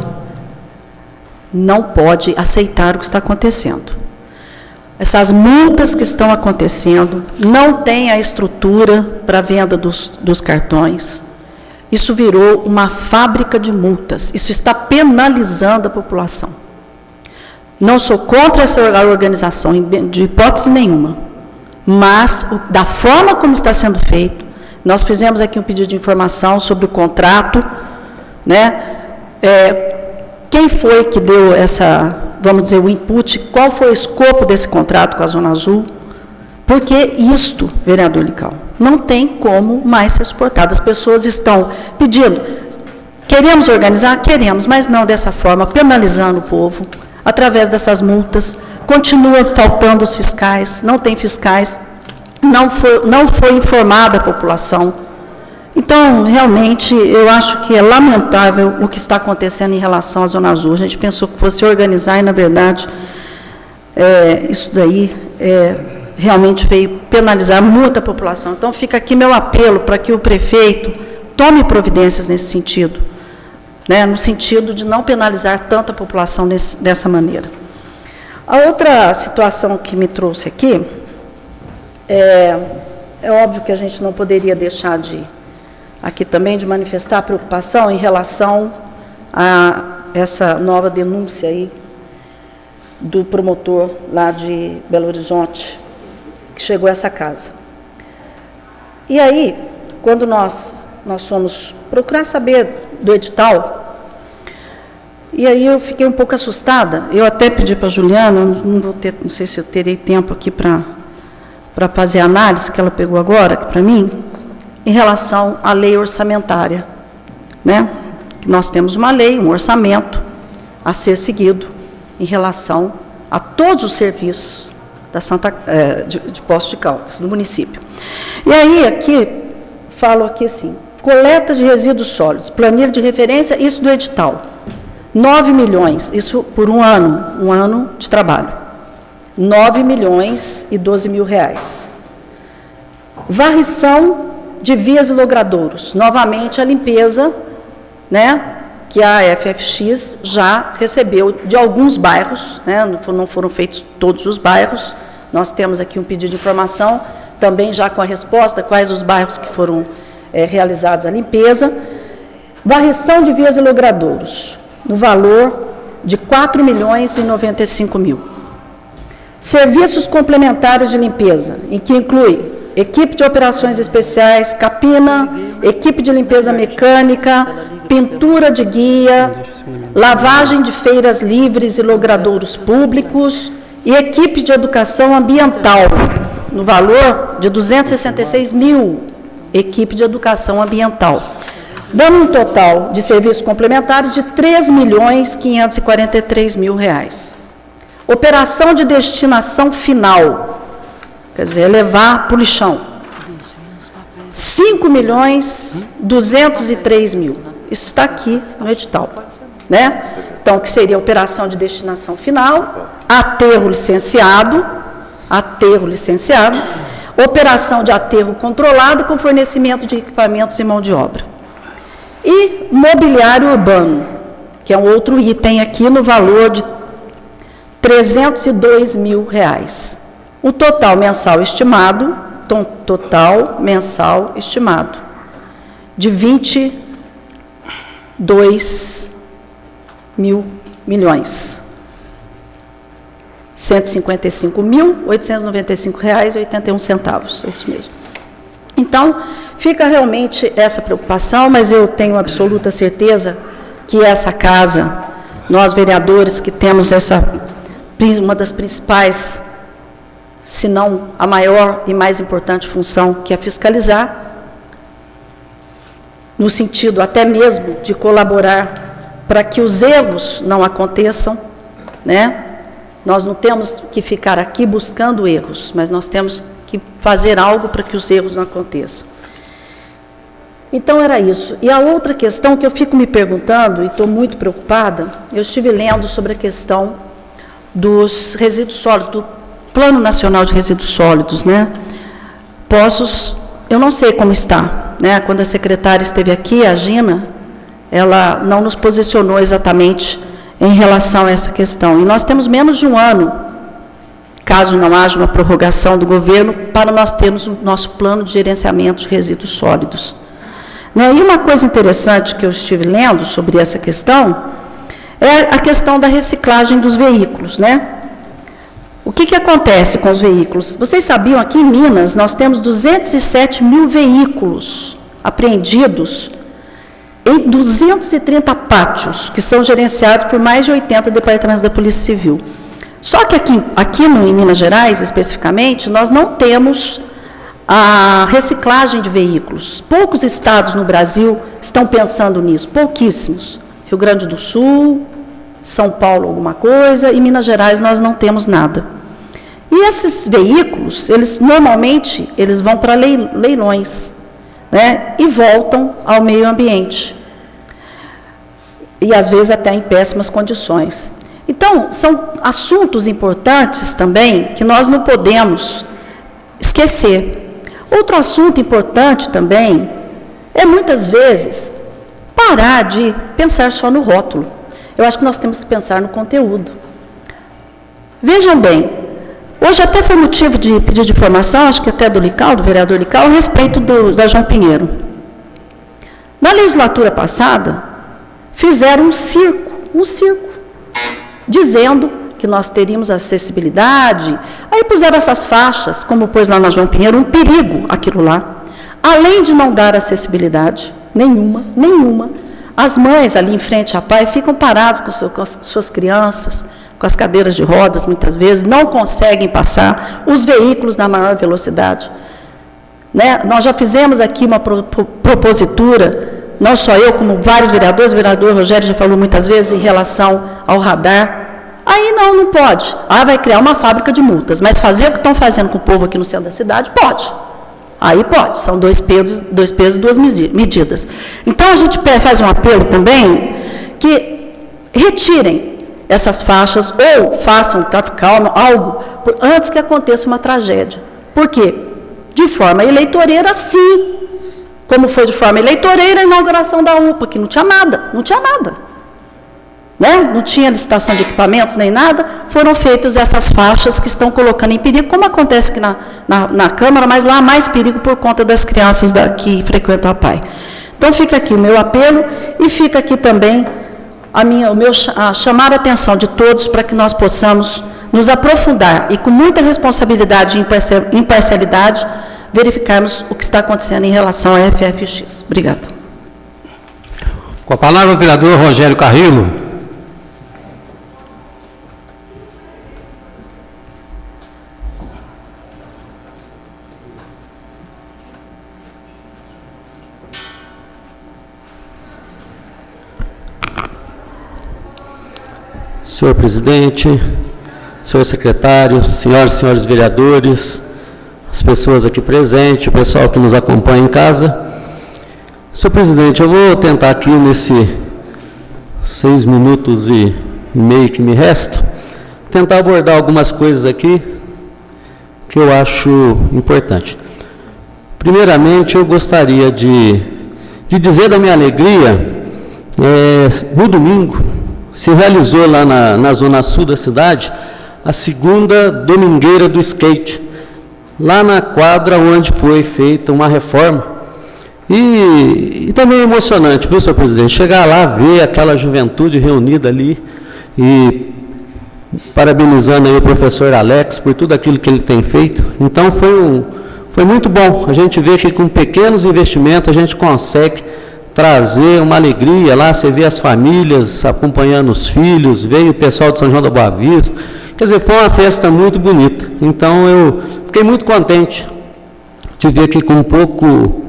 aceitar o que está acontecendo. Essas multas que estão acontecendo, não tem a estrutura para a venda dos cartões. Isso virou uma fábrica de multas. Isso está penalizando a população. Não sou contra essa organização, de hipótese nenhuma. Mas, da forma como está sendo feito, nós fizemos aqui um pedido de informação sobre o contrato, né? Quem foi que deu essa, vamos dizer, o input, qual foi o escopo desse contrato com a Zona Azul? Porque isto, vereador Lical, não tem como mais ser suportado. As pessoas estão pedindo, queremos organizar? Queremos, mas não dessa forma, penalizando o povo, através dessas multas, continua faltando os fiscais, não tem fiscais, não foi informada a população. Então, realmente, eu acho que é lamentável o que está acontecendo em relação à Zona Azul. A gente pensou que fosse organizar e, na verdade, isso daí realmente veio penalizar muita população. Então, fica aqui meu apelo para que o prefeito tome providências nesse sentido, né, no sentido de não penalizar tanta população dessa maneira. A outra situação que me trouxe aqui, é óbvio que a gente não poderia deixar aqui também de manifestar preocupação em relação a essa nova denúncia aí do promotor lá de Belo Horizonte, que chegou a essa casa. E aí, quando nós fomos procurar saber do edital, e aí eu fiquei um pouco assustada. Eu até pedi para a Juliana, não sei se eu terei tempo aqui para fazer a análise que ela pegou agora para mim, em relação à lei orçamentária, né? Nós temos uma lei, um orçamento a ser seguido em relação a todos os serviços de Poços de Caldas, do município. E aí, aqui, falo aqui assim, coleta de resíduos sólidos, planilha de referência, isso do edital, 9 milhões, isso por um ano de trabalho. 9 milhões e 12 mil reais. Varrição de vias e logradouros. Novamente, a limpeza, né, que a FFX já recebeu de alguns bairros, né, não foram feitos todos os bairros. Nós temos aqui um pedido de informação, também já com a resposta, quais os bairros que foram realizados a limpeza. Varrição de vias e logradouros, no valor de 4 milhões e 95 mil. Serviços complementares de limpeza, em que inclui equipe de operações especiais, capina, equipe de limpeza mecânica, pintura de guia, lavagem de feiras livres e logradouros públicos e equipe de educação ambiental, no valor de 266 mil, equipe de educação ambiental, dando um total de serviços complementares de 3 milhões 543 mil reais. Operação de destinação final, quer dizer, levar para o lixão, 5 milhões 203 mil. Isso está aqui no edital, né? Então, que seria a operação de destinação final, aterro licenciado, operação de aterro controlado com fornecimento de equipamentos e mão de obra. E mobiliário urbano, que é um outro item aqui no valor de 302 mil reais. O total mensal estimado de 20 2 mil milhões. R$ 155.895,81, é isso mesmo. Então, fica realmente essa preocupação, mas eu tenho absoluta certeza que essa casa, nós vereadores que temos uma das principais, se não a maior e mais importante função, que é fiscalizar, no sentido até mesmo de colaborar para que os erros não aconteçam, né? Nós não temos que ficar aqui buscando erros, mas nós temos que fazer algo para que os erros não aconteçam. Então, era isso. E a outra questão que eu fico me perguntando, e estou muito preocupada, eu estive lendo sobre a questão dos resíduos sólidos, do Plano Nacional de Resíduos Sólidos, né? Poços, eu não sei como está, né? Quando a secretária esteve aqui, a Gina, ela não nos posicionou exatamente em relação a essa questão. E nós temos menos de um ano, caso não haja uma prorrogação do governo, para nós termos o nosso plano de gerenciamento de resíduos sólidos. Né? E uma coisa interessante que eu estive lendo sobre essa questão é a questão da reciclagem dos veículos, né? O que acontece com os veículos? Vocês sabiam, aqui em Minas, nós temos 207 mil veículos apreendidos em 230 pátios, que são gerenciados por mais de 80 departamentos da Polícia Civil. Só que aqui em Minas Gerais, especificamente, nós não temos a reciclagem de veículos. Poucos estados no Brasil estão pensando nisso, pouquíssimos. Rio Grande do Sul, São Paulo alguma coisa, e Minas Gerais nós não temos nada. E esses veículos, normalmente, eles vão para leilões, né, e voltam ao meio ambiente. E, às vezes, até em péssimas condições. Então, são assuntos importantes também que nós não podemos esquecer. Outro assunto importante também é, muitas vezes, parar de pensar só no rótulo. Eu acho que nós temos que pensar no conteúdo. Vejam bem, hoje até foi motivo de pedido de informação, acho que até do vereador Lical, a respeito da João Pinheiro. Na legislatura passada, fizeram um circo, dizendo que nós teríamos acessibilidade. Aí puseram essas faixas, como pôs lá na João Pinheiro, um perigo aquilo lá. Além de não dar acessibilidade nenhuma, as mães ali em frente à PAI ficam paradas com as suas crianças, com as cadeiras de rodas, muitas vezes, não conseguem passar os veículos na maior velocidade. Né? Nós já fizemos aqui uma propositura, não só eu, como vários vereadores, o vereador Rogério já falou muitas vezes em relação ao radar. Aí não pode. Vai criar uma fábrica de multas, mas fazer o que estão fazendo com o povo aqui no centro da cidade, pode. Aí pode, são dois pesos, duas medidas. Então, a gente faz um apelo também que retirem essas faixas ou façam tráfego calmo, algo, antes que aconteça uma tragédia. Por quê? De forma eleitoreira, sim. Como foi de forma eleitoreira a inauguração da UPA, que não tinha nada. Né? Não tinha licitação de equipamentos nem nada, foram feitas essas faixas que estão colocando em perigo, como acontece aqui na Câmara, mas lá há mais perigo por conta das crianças que frequentam a PAI. Então, fica aqui o meu apelo e fica aqui também chamar a atenção de todos para que nós possamos nos aprofundar e, com muita responsabilidade e imparcialidade, verificarmos o que está acontecendo em relação à FFX. Obrigada. Com a palavra o vereador Rogério Carrillo. Senhor presidente, senhor secretário, senhoras e senhores vereadores, as pessoas aqui presentes, o pessoal que nos acompanha em casa. Senhor presidente, eu vou tentar aqui nesse 6 minutos e meio que me resta, tentar abordar algumas coisas aqui que eu acho importante. Primeiramente, eu gostaria de dizer da minha alegria, no domingo, se realizou lá na zona sul da cidade a segunda domingueira do skate, lá na quadra onde foi feita uma reforma E também é emocionante, viu, senhor presidente, chegar lá, ver aquela juventude reunida ali e parabenizando aí o professor Alex por tudo aquilo que ele tem feito. Então foi muito bom. A gente vê que com pequenos investimentos a gente consegue trazer uma alegria lá. Você vê as famílias acompanhando os filhos, veio o pessoal de São João da Boa Vista. Quer dizer, foi uma festa muito bonita. Então eu fiquei muito contente de ver que com pouco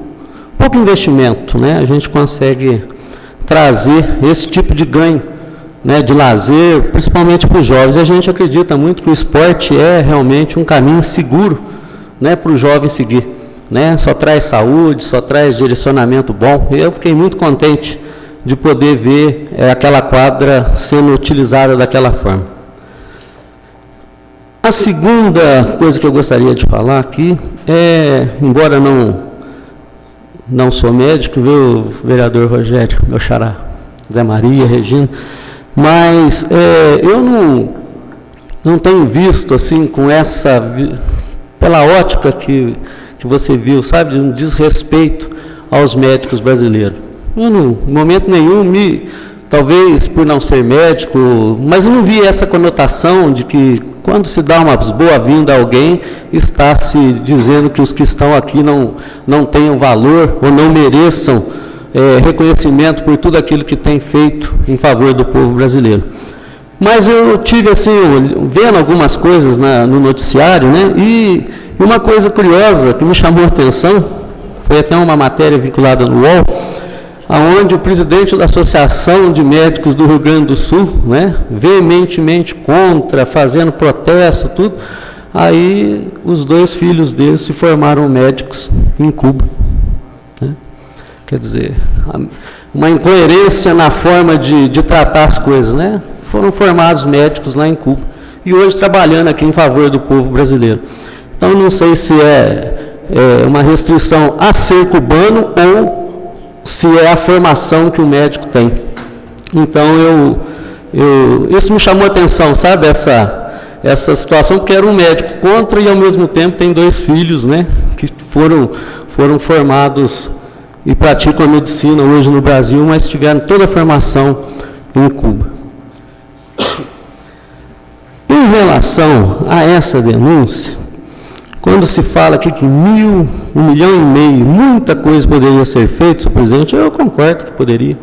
investimento, né, a gente consegue trazer esse tipo de ganho, né, de lazer, principalmente para os jovens. A gente acredita muito que o esporte é realmente um caminho seguro, né, para o jovem seguir, né, só traz saúde, só traz direcionamento bom. E eu fiquei muito contente de poder ver aquela quadra sendo utilizada daquela forma. A segunda coisa que eu gostaria de falar aqui é, embora não sou médico, viu, vereador Rogério, meu xará, Zé Maria, Regina, mas eu não tenho visto, assim, com essa, pela ótica que você viu, sabe, de um desrespeito aos médicos brasileiros. Eu não, em momento nenhum, talvez por não ser médico, mas eu não vi essa conotação de que quando se dá uma boa-vinda a alguém, está se dizendo que os que estão aqui não tenham valor ou não mereçam reconhecimento por tudo aquilo que tem feito em favor do povo brasileiro. Mas eu tive, assim, vendo algumas coisas no noticiário, né, e uma coisa curiosa que me chamou a atenção, foi até uma matéria vinculada no UOL, onde o presidente da Associação de Médicos do Rio Grande do Sul, né, veementemente contra, fazendo protesto, tudo, aí os 2 filhos dele se formaram médicos em Cuba. Né? Quer dizer, uma incoerência na forma de tratar as coisas, né? Foram formados médicos lá em Cuba e hoje trabalhando aqui em favor do povo brasileiro. Então, não sei se é uma restrição a ser cubano ou se é a formação que o médico tem. Então, isso me chamou a atenção, sabe, essa situação, porque era um médico contra e, ao mesmo tempo, tem 2 filhos, né, que foram formados e praticam a medicina hoje no Brasil, mas tiveram toda a formação em Cuba. Em relação a essa denúncia, quando se fala aqui que 1 milhão e meio, muita coisa poderia ser feita, senhor presidente, eu concordo que poderia.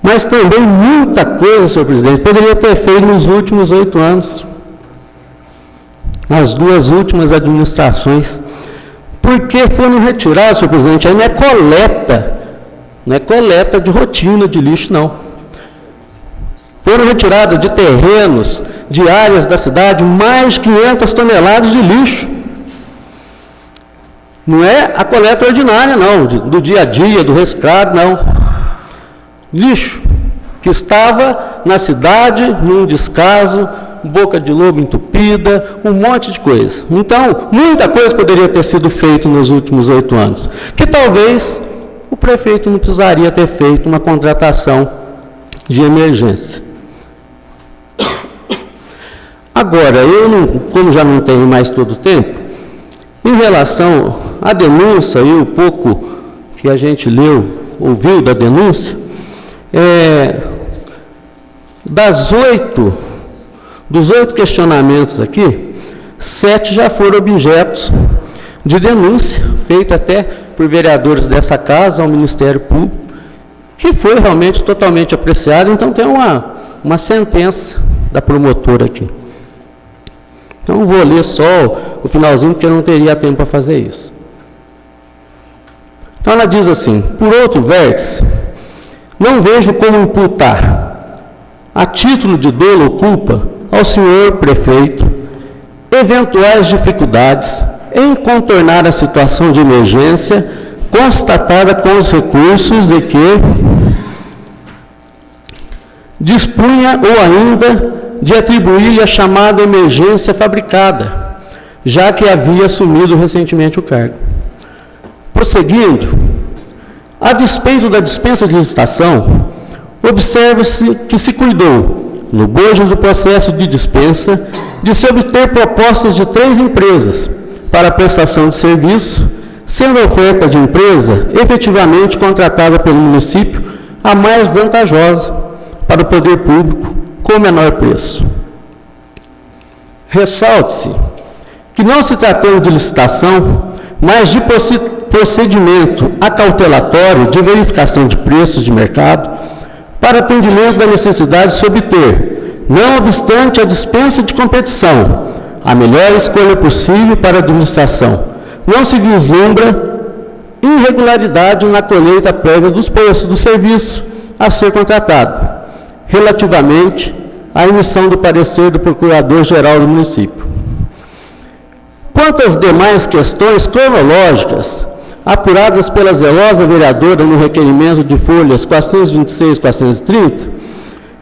Mas também muita coisa, senhor presidente, poderia ter feito nos últimos 8 anos. Nas 2 últimas administrações. Porque foram retirados, senhor presidente, aí não é coleta de rotina de lixo, não. Foram retirados de terrenos, de áreas da cidade, mais de 500 toneladas de lixo. Não é a coleta ordinária, não, do dia a dia, do reciclado, não. Lixo que estava na cidade, num descaso, boca de lobo entupida, um monte de coisa. Então, muita coisa poderia ter sido feita nos últimos 8 anos, que talvez o prefeito não precisaria ter feito uma contratação de emergência. Agora, como já não tenho mais todo o tempo, em relação à denúncia e o pouco que a gente ouviu da denúncia, dos 8 questionamentos aqui, 7 já foram objetos de denúncia, feita até por vereadores dessa casa ao Ministério Público, que foi realmente totalmente apreciado. Então tem uma sentença da promotora aqui. Então vou ler só o finalzinho, porque eu não teria tempo para fazer isso. Então ela diz assim: por outro vértice, não vejo como imputar, a título de dolo ou culpa, ao senhor prefeito, eventuais dificuldades em contornar a situação de emergência constatada com os recursos de que dispunha ou ainda de atribuir-lhe a chamada emergência fabricada, já que havia assumido recentemente o cargo. Prosseguindo, a despeito da dispensa de licitação, observa-se que se cuidou, no bojo do processo de dispensa, de se obter propostas de 3 empresas para a prestação de serviço, sendo a oferta de empresa efetivamente contratada pelo município a mais vantajosa para o poder público com menor preço. Ressalte-se que, não se tratando de licitação, mas de procedimento acautelatório de verificação de preços de mercado para atendimento da necessidade de se obter, não obstante a dispensa de competição, a melhor escolha possível para a administração. Não se vislumbra irregularidade na colheita prévia dos preços do serviço a ser contratado, relativamente à emissão do parecer do Procurador-Geral do município. Quanto às demais questões cronológicas, apuradas pela zelosa vereadora no requerimento de folhas 426 e 430,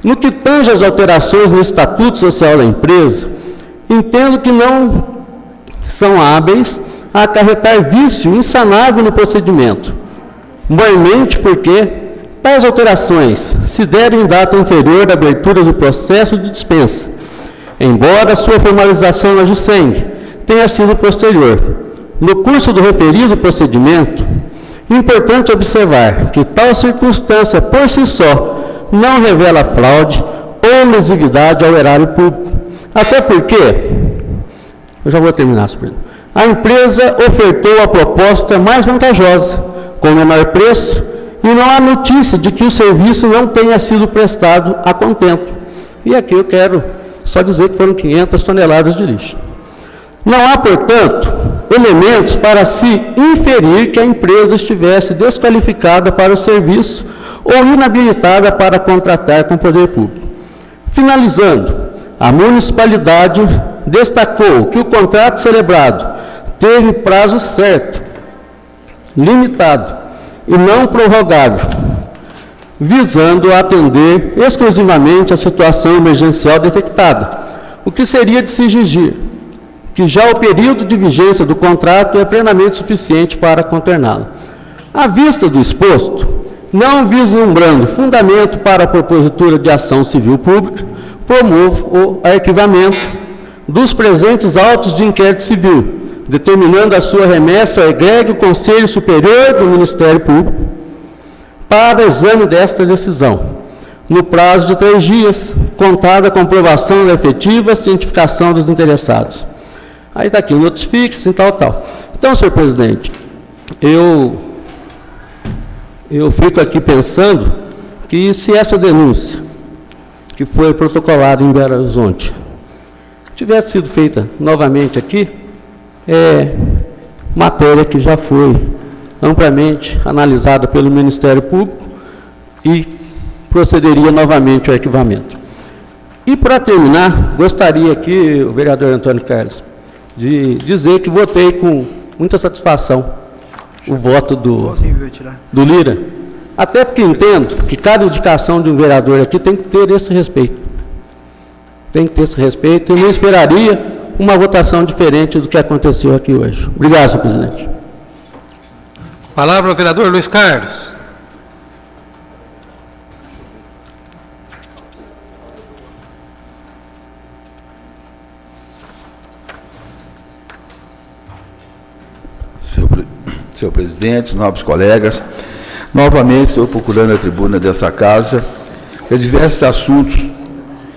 no que tange às alterações no Estatuto Social da empresa, entendo que não são hábeis a acarretar vício insanável no procedimento, mormente porque tais alterações se deram em data anterior à abertura do processo de dispensa, embora sua formalização na JUSENG tenha sido posterior. No curso do referido procedimento, importante observar que tal circunstância por si só não revela fraude ou lesividade ao erário público, até porque, eu já vou terminar, senhor presidente, a empresa ofertou a proposta mais vantajosa, com menor preço, e não há notícia de que o serviço não tenha sido prestado a contento. E aqui eu quero só dizer que foram 500 toneladas de lixo. Não há, portanto, elementos para se inferir que a empresa estivesse desqualificada para o serviço ou inabilitada para contratar com o poder público. Finalizando, a municipalidade destacou que o contrato celebrado teve prazo certo, limitado e não prorrogável, visando atender exclusivamente a situação emergencial detectada, o que seria de se exigir que já o período de vigência do contrato é plenamente suficiente para contorná-lo. À vista do exposto, não vislumbrando fundamento para a propositura de ação civil pública, promovo o arquivamento dos presentes autos de inquérito civil, determinando a sua remessa ao egrégio Conselho Superior do Ministério Público para exame desta decisão, no prazo de 3 dias, contada a comprovação da efetiva cientificação dos interessados. Aí está aqui, notifique-se e tal. Então, senhor presidente, eu fico aqui pensando que se essa denúncia, que foi protocolada em Belo Horizonte, tivesse sido feita novamente aqui, matéria que já foi amplamente analisada pelo Ministério Público e procederia novamente ao arquivamento. E, para terminar, gostaria aqui, o vereador Antônio Carlos, de dizer que votei com muita satisfação o voto do Lira, até porque entendo que cada indicação de um vereador aqui tem que ter esse respeito. Tem que ter esse respeito, e não esperaria uma votação diferente do que aconteceu aqui hoje. Obrigado, senhor presidente. Palavra ao vereador Luiz Carlos. Senhor presidente, nobres colegas, novamente estou procurando a tribuna dessa casa, de diversos assuntos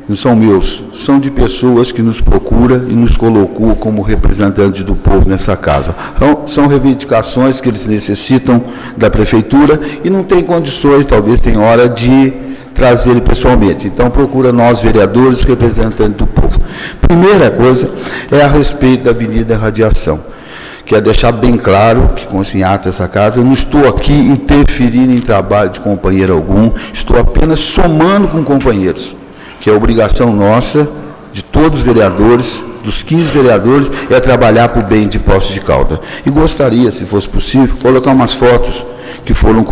não são meus, são de pessoas que nos procuram e nos colocam como representantes do povo nessa casa. Então, são reivindicações que eles necessitam da prefeitura e não tem condições, talvez tenha hora de trazer ele pessoalmente. Então, procura nós, vereadores, representantes do povo. Primeira coisa é a respeito da Avenida Radiação. Quero deixar bem claro que, com esse ato dessa casa, eu não estou aqui interferindo em trabalho de companheiro algum, estou apenas somando com companheiros, que é obrigação nossa, de todos os vereadores, dos 15 vereadores, é trabalhar para o bem de Poços de Caldas. E gostaria, se fosse possível, colocar umas fotos que foram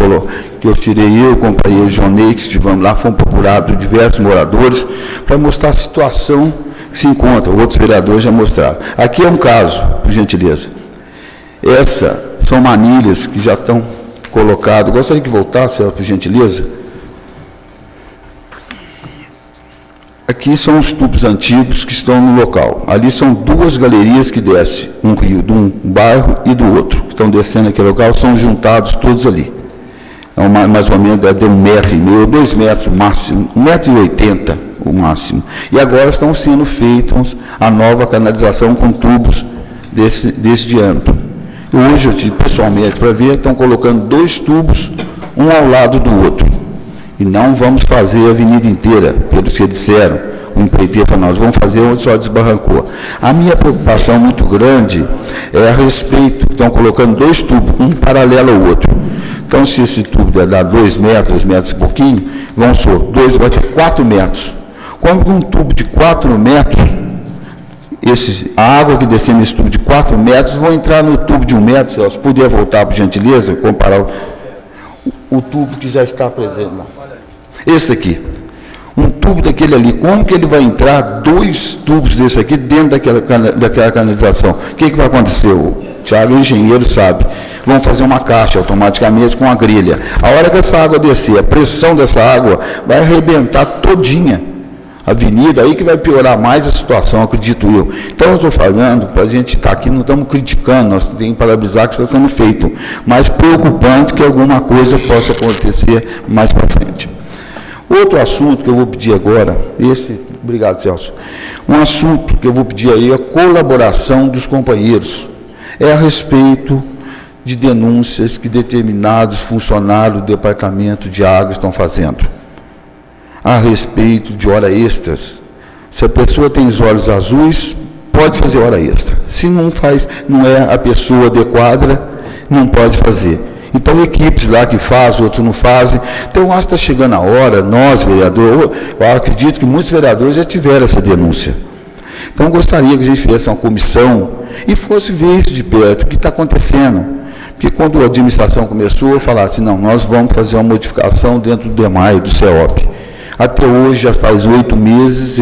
que eu tirei, eu, o companheiro Jonei, que estivemos lá, foram procurados diversos moradores, para mostrar a situação que se encontra. Outros vereadores já mostraram. Aqui é um caso, por gentileza. Essas são manilhas que já estão colocadas. Gostaria que voltasse, por gentileza. Aqui são os tubos antigos que estão no local. Ali são 2 galerias que descem, um rio de um bairro e do outro, que estão descendo aquele local são juntados todos ali. É mais ou menos de 1,5 metro, 2 metros o máximo, 1,80 metro o máximo. E agora estão sendo feitos a nova canalização com tubos desse diâmetro. Hoje eu tive pessoalmente para ver, estão colocando 2 tubos, um ao lado do outro. E não vamos fazer a avenida inteira, pelo que disseram. O empreiteiro falou, nós vamos fazer onde só desbarrancou. A minha preocupação muito grande é a respeito, estão colocando 2 tubos, um paralelo ao outro. Então, se esse tubo dá 2 metros, 2 metros e pouquinho, vamos supor, 2 vai ter 4 metros. Como com um tubo de 4 metros, a água que descer nesse tubo de 4 metros, vão entrar no tubo de 1 metro, se puder voltar, por gentileza, comparar o tubo que já está presente lá. Esse aqui. Um tubo daquele ali, como que ele vai entrar 2 tubos desse aqui dentro daquela canalização? O que vai acontecer? O Thiago, o engenheiro, sabe. Vão fazer uma caixa automaticamente com a grelha. A hora que essa água descer, a pressão dessa água vai arrebentar todinha a avenida, aí que vai piorar mais a situação, acredito eu. Então, eu estou falando, para a gente estar aqui, não estamos criticando, nós temos que parabenizar que está sendo feito, mas preocupante que alguma coisa possa acontecer mais para frente. Outro assunto que eu vou pedir agora, obrigado, Celso, um assunto que eu vou pedir aí é a colaboração dos companheiros, é a respeito de denúncias que determinados funcionários do Departamento de Água estão fazendo, a respeito de hora extras. Se a pessoa tem os olhos azuis, pode fazer hora extra. Se não faz, não é a pessoa adequada, não pode fazer. Então, equipes lá que fazem, outros não fazem. Então, acho que está chegando a hora, nós, vereadores, eu acredito que muitos vereadores já tiveram essa denúncia. Então, eu gostaria que a gente fizesse uma comissão e fosse ver isso de perto, o que está acontecendo. Porque quando a administração começou, eu falava assim, não, nós vamos fazer uma modificação dentro do DEMAI, do CEOP. Até hoje, já faz 8 meses,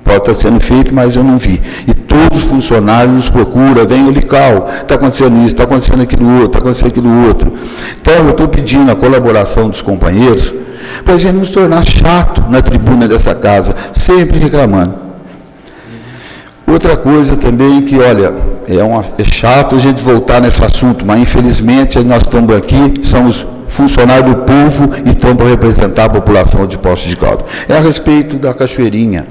pode estar sendo feito, mas eu não vi. E todos os funcionários nos procuram, vem o Lical, está acontecendo isso, está acontecendo aquilo outro, está acontecendo aquilo outro. Então, eu estou pedindo a colaboração dos companheiros para a gente não se tornar chato na tribuna dessa casa, sempre reclamando. Outra coisa também que, olha, é chato a gente voltar nesse assunto, mas infelizmente nós estamos aqui, somos funcionários do povo e estamos para representar a população de Poços de Caldas. É a respeito da Cachoeirinha.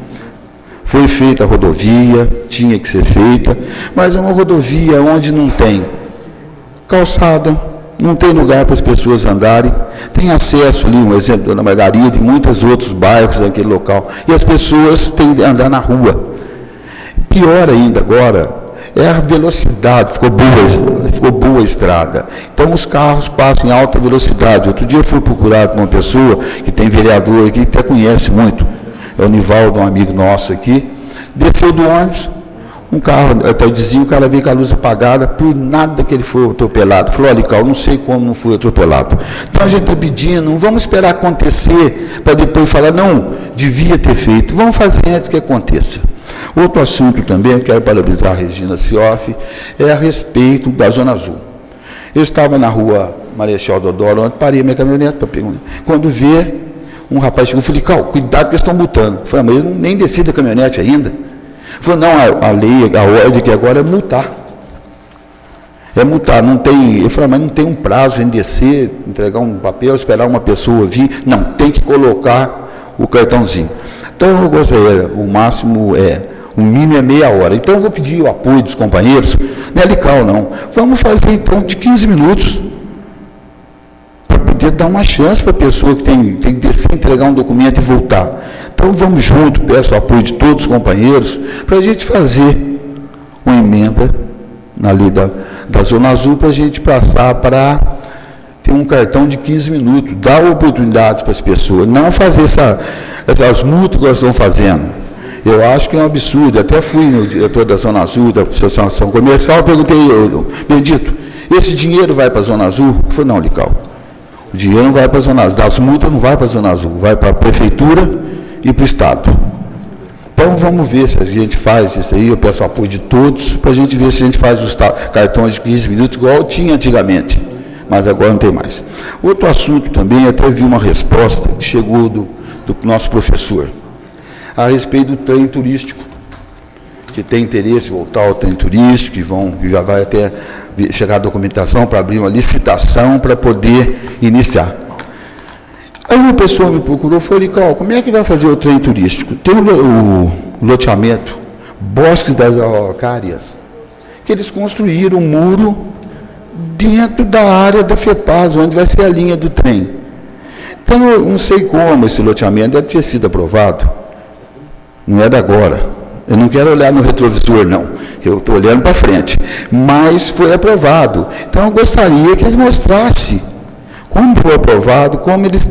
Foi feita a rodovia, tinha que ser feita, mas é uma rodovia onde não tem calçada, não tem lugar para as pessoas andarem, tem acesso ali, um exemplo, Dona Margarida e muitos outros bairros daquele local, e as pessoas têm de andar na rua. Pior ainda agora, é a velocidade, ficou boa a estrada. Então, os carros passam em alta velocidade. Outro dia eu fui procurado por uma pessoa, que tem vereador aqui, que até conhece muito, é o Nivaldo, um amigo nosso aqui, desceu do ônibus, um carro, até eu dizia, o cara veio com a luz apagada, por nada que ele foi atropelado. Falou, olha, Cal, não sei como não foi atropelado. Então, a gente está pedindo, não vamos esperar acontecer, para depois falar, não, devia ter feito, vamos fazer antes que aconteça. Outro assunto também, eu quero parabenizar a Regina Cioff, é a respeito da Zona Azul. Eu estava na rua Marechal Deodoro, onde parei a minha caminhonete para perguntar. Quando vê, um rapaz chegou, eu falei, Cal, cuidado que eles estão multando. Eu falei, mas eu nem desci da caminhonete ainda. Ele falou, não, a lei, a ordem que agora é multar. É multar, não tem. Eu falei, mas não tem um prazo em descer, entregar um papel, esperar uma pessoa vir. Não, tem que colocar o cartãozinho. Então, eu gostaria, o máximo o mínimo é meia hora. Então, eu vou pedir o apoio dos companheiros, não é Lical, não. Vamos fazer, então, de 15 minutos, para poder dar uma chance para a pessoa que tem que descer, entregar um documento e voltar. Então, vamos junto, peço o apoio de todos os companheiros, para a gente fazer uma emenda na lei da Zona Azul, para a gente passar para ter um cartão de 15 minutos, dar oportunidades para as pessoas, não fazer essas multas que elas estão fazendo. Eu acho que é um absurdo. Até fui no diretor da Zona Azul, da Associação Comercial, perguntei, Bendito, esse dinheiro vai para a Zona Azul? Ele falou, não, Lical, o dinheiro não vai para a Zona Azul, das multas não vai para a Zona Azul, vai para a Prefeitura e para o Estado. Então, vamos ver se a gente faz isso aí, eu peço o apoio de todos, para a gente ver se a gente faz os cartões de 15 minutos, igual tinha antigamente, mas agora não tem mais. Outro assunto também, até vi uma resposta que chegou do nosso professor, a respeito do trem turístico, que tem interesse de voltar ao trem turístico, que já vai até chegar a documentação para abrir uma licitação para poder iniciar. Aí uma pessoa me procurou, falei, como é que vai fazer o trem turístico? Tem o loteamento, Bosques das Araucárias, que eles construíram um muro dentro da área da FEPAS, onde vai ser a linha do trem. Então, eu não sei como esse loteamento deve ter sido aprovado. Não é da agora. Eu não quero olhar no retrovisor, não. Eu estou olhando para frente. Mas foi aprovado. Então, eu gostaria que eles mostrassem como foi aprovado, como eles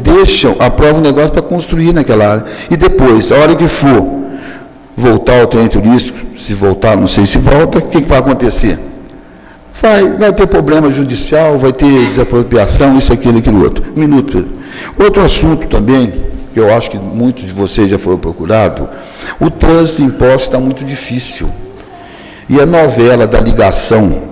aprovam o negócio para construir naquela área. E depois, a hora que for voltar ao trem turístico, se voltar, não sei se volta, o que vai acontecer? Vai ter problema judicial, vai ter desapropriação, isso, aquilo, aquilo outro. Um minuto, Pedro. Outro assunto também, que eu acho que muitos de vocês já foram procurados, o trânsito em Poços está muito difícil. E a novela da ligação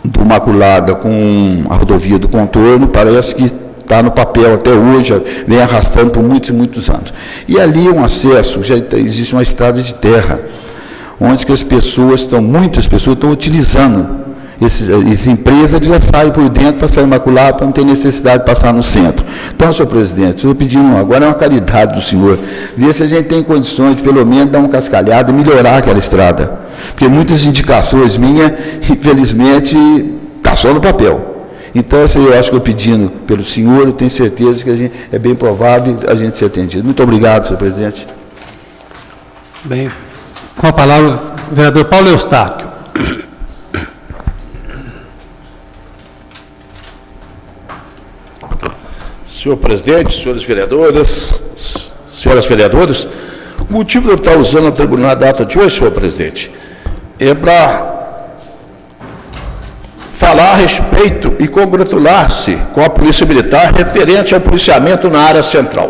do Imaculada com a rodovia do Contorno parece que está no papel até hoje, vem arrastando por muitos e muitos anos. E ali um acesso, já existe uma estrada de terra, onde que muitas pessoas estão utilizando. Essas empresas já saem por dentro para sair Imaculada, para não ter necessidade de passar no centro. Então, senhor presidente, estou pedindo agora uma caridade do senhor, ver se a gente tem condições de, pelo menos, dar uma cascalhada e melhorar aquela estrada. Porque muitas indicações minhas, infelizmente, está só no papel. Então, essa eu acho que eu pedindo pelo senhor, eu tenho certeza que é bem provável a gente ser atendido. Muito obrigado, senhor presidente. Bem, com a palavra, o vereador Paulo Eustáquio. Senhor presidente, senhores vereadores, senhoras vereadoras, o motivo de eu estar usando a tribuna da data de hoje, senhor presidente, é para falar a respeito e congratular-se com a Polícia Militar referente ao policiamento na área central.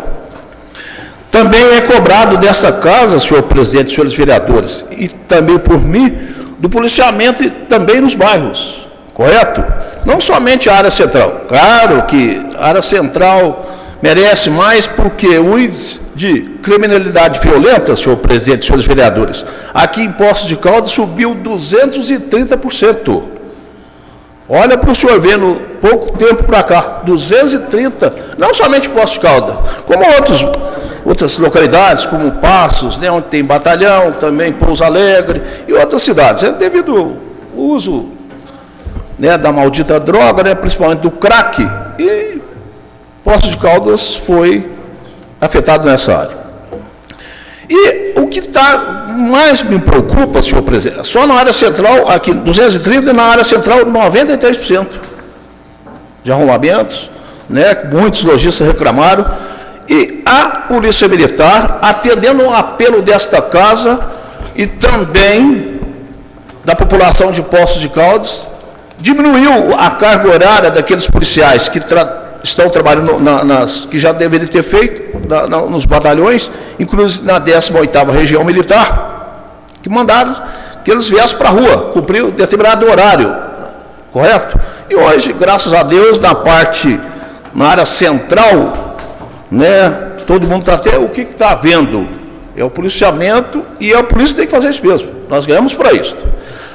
Também é cobrado dessa casa, senhor presidente, senhores vereadores, e também por mim, do policiamento e também nos bairros, correto? Não somente a área central. Claro que a área central merece mais porque o índice de criminalidade violenta, senhor presidente, senhores vereadores, aqui em Poços de Caldas subiu 230%. Olha para o senhor ver, no pouco tempo para cá, 230%, não somente Poços de Caldas, como outras localidades, como Passos, né, onde tem batalhão, também Pouso Alegre e outras cidades. É devido ao uso, né, da maldita droga, né, principalmente do crack, e Poços de Caldas foi afetado nessa área. E o que mais me preocupa, senhor presidente, só na área central, aqui 230, e na área central 93% de arrombamentos, né, muitos lojistas reclamaram, e a Polícia Militar, atendendo um apelo desta casa e também da população de Poços de Caldas, diminuiu a carga horária daqueles policiais que estão trabalhando que já deveriam ter feito nos batalhões, inclusive na 18ª Região Militar, que mandaram que eles viessem para a rua, cumprir um determinado horário, correto? E hoje, graças a Deus, na área central, né, todo mundo está até o que está havendo, é o policiamento, e a polícia tem que fazer isso mesmo, nós ganhamos para isso.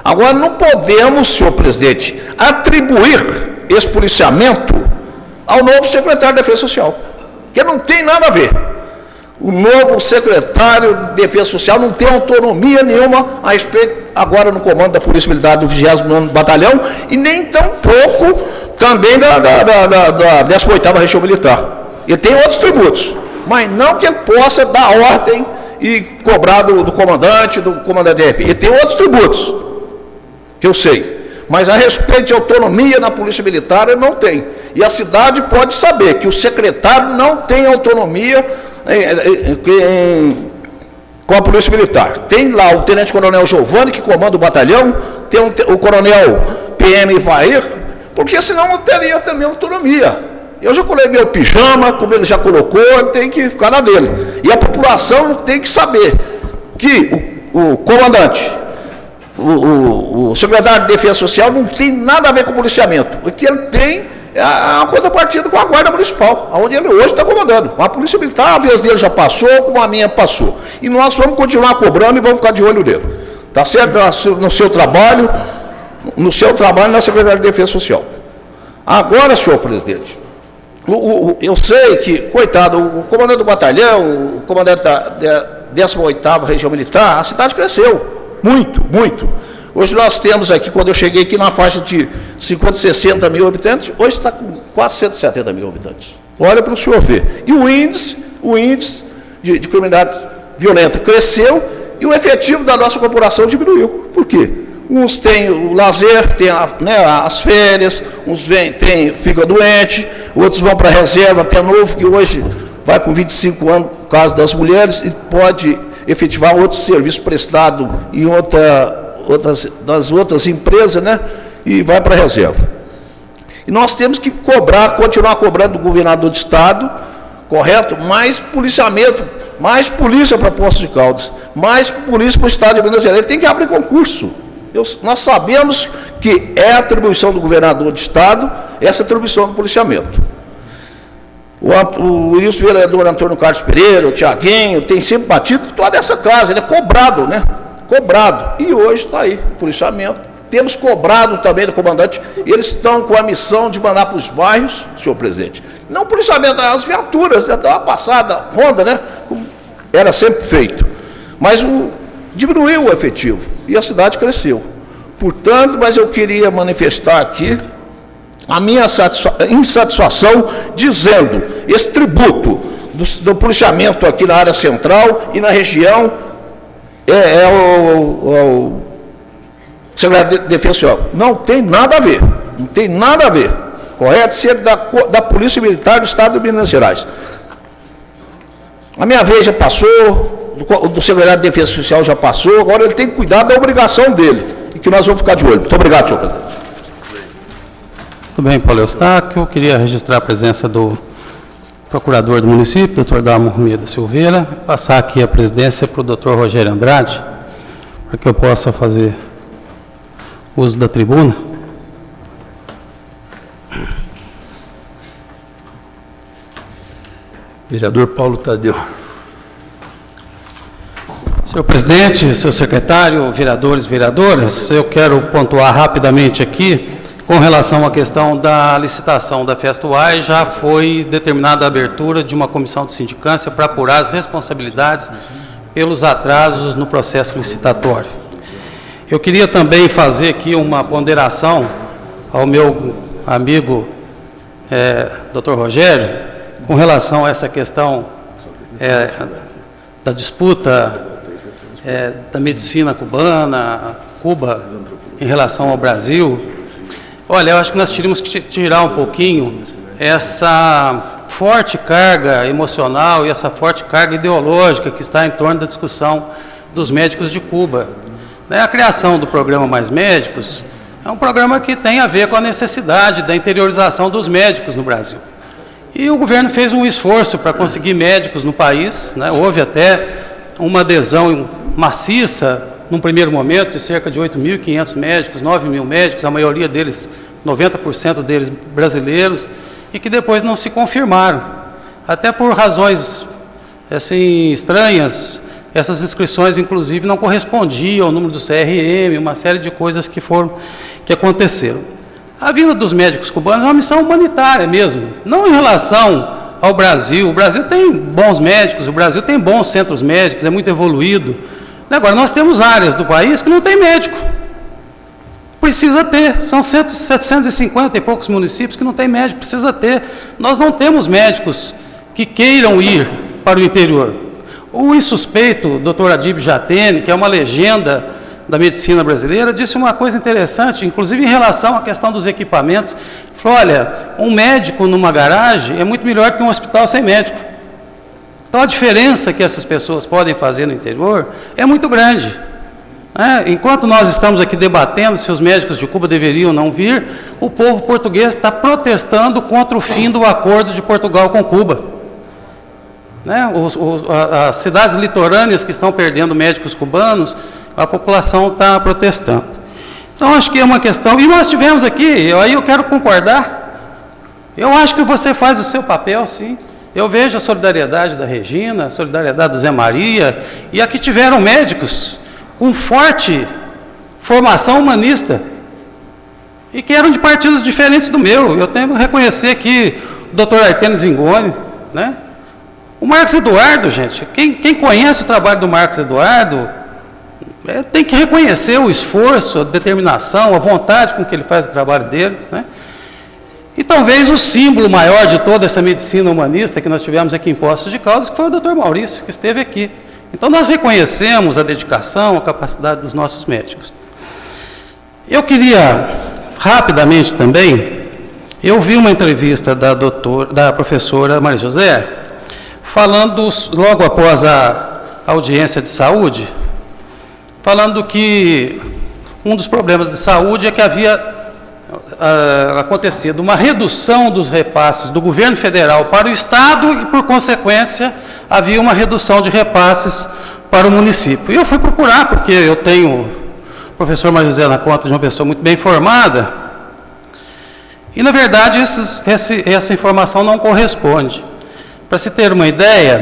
Agora, não podemos, senhor presidente, atribuir esse policiamento ao novo secretário de Defesa Social, que não tem nada a ver. O novo secretário de Defesa Social não tem autonomia nenhuma a respeito, agora no comando da Polícia Militar do 29º Batalhão, e nem tampouco também da 18ª Região Militar. Ele tem outros tributos, mas não que ele possa dar ordem e cobrar do comandante DEP. Ele tem outros tributos, que eu sei, mas a respeito de autonomia na Polícia Militar ele não tem. E a cidade pode saber que o secretário não tem autonomia com a Polícia Militar. Tem lá o Tenente Coronel Giovanni, que comanda o batalhão, tem o Coronel PM Ivair, porque senão não teria também autonomia. Eu já colei meu pijama, como ele já colocou, ele tem que ficar na dele. E a população tem que saber que o comandante, o secretário de Defesa Social não tem nada a ver com o policiamento. O que ele tem é a contrapartida com a Guarda Municipal, onde ele hoje está comandando. A Polícia Militar, a vez dele já passou, como a minha passou. E nós vamos continuar cobrando e vamos ficar de olho nele. Está certo? No seu trabalho, no seu trabalho na Secretaria de Defesa Social. Agora, senhor presidente, eu sei que, coitado, o comandante do batalhão, o comandante da 18ª Região Militar, a cidade cresceu, muito, muito. Hoje nós temos aqui, quando eu cheguei aqui, na faixa de 50, 60 mil habitantes, hoje está com quase 170 mil habitantes. Olha para o senhor ver. E o índice de criminalidade violenta cresceu e o efetivo da nossa corporação diminuiu. Por quê? Uns têm o lazer, têm as férias, uns ficam doentes, outros vão para a reserva, até novo, que hoje vai com 25 anos, no caso das mulheres, e pode efetivar outro serviço prestado em das outras empresas, né? E vai para a reserva. E nós temos que continuar cobrando do governador do Estado, correto? Mais policiamento, mais polícia para Poços de Caldas, mais polícia para o Estado de Minas Gerais. Ele tem que abrir concurso. Nós sabemos que é a atribuição do governador do Estado, essa atribuição do policiamento. O ilustre vereador Antônio Carlos Pereira, o Tiaguinho, tem sempre batido toda essa casa, ele é cobrado, né? Cobrado. E hoje está aí, o policiamento. Temos cobrado também do comandante, eles estão com a missão de mandar para os bairros, senhor presidente, não o policiamento, as viaturas, da passada ronda, né? Era sempre feito. Mas diminuiu o efetivo e a cidade cresceu. Portanto, mas eu queria manifestar aqui a minha insatisfação, dizendo, esse tributo do policiamento aqui na área central e na região o secretário de Defesa Social. Não tem nada a ver, não tem nada a ver, correto? Se é da Polícia Militar do Estado de Minas Gerais. A minha vez já passou, do secretário de Defesa Social já passou, agora ele tem que cuidar da obrigação dele, e que nós vamos ficar de olho. Muito obrigado, senhor presidente. Muito bem, Paulo Eustáquio. Eu queria registrar a presença do procurador do município, doutor Dalmo Romeda Silveira, passar aqui a presidência para o doutor Rogério Andrade, para que eu possa fazer uso da tribuna. Vereador Paulo Tadeu. Senhor presidente, senhor secretário, vereadores e vereadoras, eu quero pontuar rapidamente aqui, com relação à questão da licitação da Festa UAI, já foi determinada a abertura de uma comissão de sindicância para apurar as responsabilidades pelos atrasos no processo licitatório. Eu queria também fazer aqui uma ponderação ao meu amigo Dr. Rogério, com relação a essa questão da disputa da medicina cubana, Cuba, em relação ao Brasil. Olha, eu acho que nós teríamos que tirar um pouquinho essa forte carga emocional e essa forte carga ideológica que está em torno da discussão dos médicos de Cuba. A criação do programa Mais Médicos é um programa que tem a ver com a necessidade da interiorização dos médicos no Brasil. E o governo fez um esforço para conseguir médicos no país, né? Houve até uma adesão maciça, num primeiro momento, de cerca de 8.500 médicos, 9.000 médicos, a maioria deles, 90% deles brasileiros, e que depois não se confirmaram. Até por razões assim, estranhas, essas inscrições, inclusive, não correspondiam ao número do CRM, uma série de coisas que aconteceram. A vinda dos médicos cubanos é uma missão humanitária mesmo, não em relação ao Brasil. O Brasil tem bons médicos, o Brasil tem bons centros médicos, é muito evoluído. Agora, nós temos áreas do país que não tem médico. Precisa ter, são 750 e poucos municípios que não tem médico, precisa ter. Nós não temos médicos que queiram ir para o interior. O insuspeito, Dr. Adib Jatene, que é uma legenda da medicina brasileira, disse uma coisa interessante, inclusive em relação à questão dos equipamentos. Falou, olha, um médico numa garagem é muito melhor que um hospital sem médico. Então, a diferença que essas pessoas podem fazer no interior é muito grande. Enquanto nós estamos aqui debatendo se os médicos de Cuba deveriam ou não vir, o povo português está protestando contra o fim do acordo de Portugal com Cuba. As cidades litorâneas que estão perdendo médicos cubanos, a população está protestando. Então, acho que é uma questão... E nós tivemos aqui, aí eu quero concordar, eu acho que você faz o seu papel, sim. Eu vejo a solidariedade da Regina, a solidariedade do Zé Maria, e aqui tiveram médicos com forte formação humanista, e que eram de partidos diferentes do meu. Eu tenho que reconhecer aqui o doutor Artênio Zingoni, né? O Marcos Eduardo, gente, quem conhece o trabalho do Marcos Eduardo, tem que reconhecer o esforço, a determinação, a vontade com que ele faz o trabalho dele, né? E talvez o símbolo maior de toda essa medicina humanista que nós tivemos aqui em Poços de Caldas, que foi o doutor Maurício, que esteve aqui. Então, nós reconhecemos a dedicação, a capacidade dos nossos médicos. Eu queria, rapidamente também, eu vi uma entrevista da professora Maria José, falando, logo após a audiência de saúde, falando que um dos problemas de saúde é que havia acontecido uma redução dos repasses do governo federal para o Estado e, por consequência, havia uma redução de repasses para o município. E eu fui procurar, porque eu tenho o professor Maria José na conta de uma pessoa muito bem formada, e, na verdade, essa informação não corresponde. Para se ter uma ideia,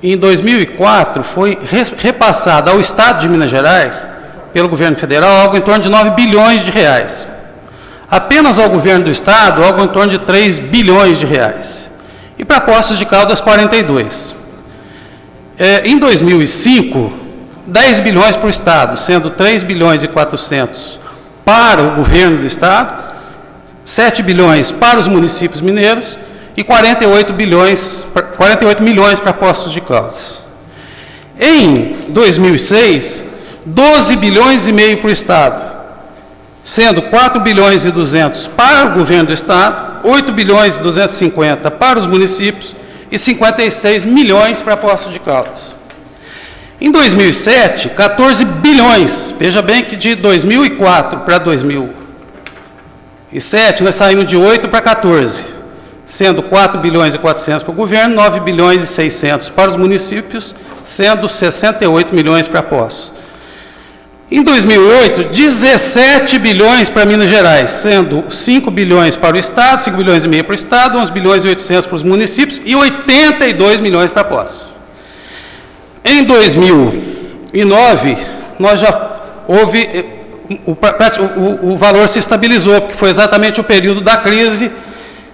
em 2004 foi repassado ao Estado de Minas Gerais, pelo governo federal, algo em torno de 9 bilhões de reais. Apenas ao governo do Estado, algo em torno de 3 bilhões de reais. E para Poços de Caldas, 42. Em 2005, 10 bilhões para o Estado, sendo 3 bilhões e 400 para o governo do Estado, 7 bilhões para os municípios mineiros e 48 milhões para Poços de Caldas. Em 2006, 12 bilhões e meio para o Estado, sendo 4 bilhões e 200 para o governo do Estado, 8 bilhões e 250 para os municípios e 56 milhões para Poços de Caldas. Em 2007, 14 bilhões, veja bem que de 2004 para 2007, nós saímos de 8 para 14, sendo 4 bilhões e 400 para o governo, 9 bilhões e 600 para os municípios, sendo 68 milhões para Poços. Em 2008, 17 bilhões para Minas Gerais, sendo 5 bilhões para o Estado, 5 bilhões e meio para o Estado, 11 bilhões e 800 para os municípios e 82 milhões para Poços. Em 2009, nós já houve, o valor se estabilizou, porque foi exatamente o período da crise.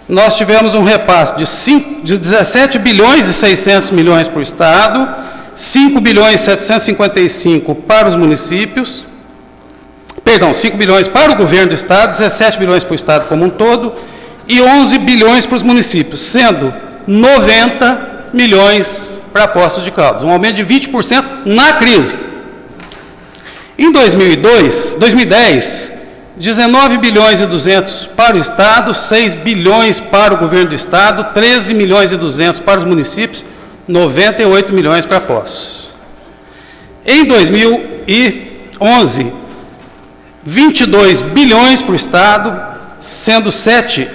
Nós tivemos um repasse de 17 bilhões e 600 milhões para o Estado, 5 bilhões e 755 para os municípios, 5 bilhões para o governo do Estado, 17 bilhões para o Estado como um todo, e 11 bilhões para os municípios, sendo 90 milhões para Poços de Caldas, um aumento de 20% na crise. Em 2010, 19 bilhões e 200 para o Estado, 6 bilhões para o governo do Estado, 13 milhões e 200 para os municípios, 98 milhões para Poços. Em 2011, 22 bilhões para o Estado, sendo 7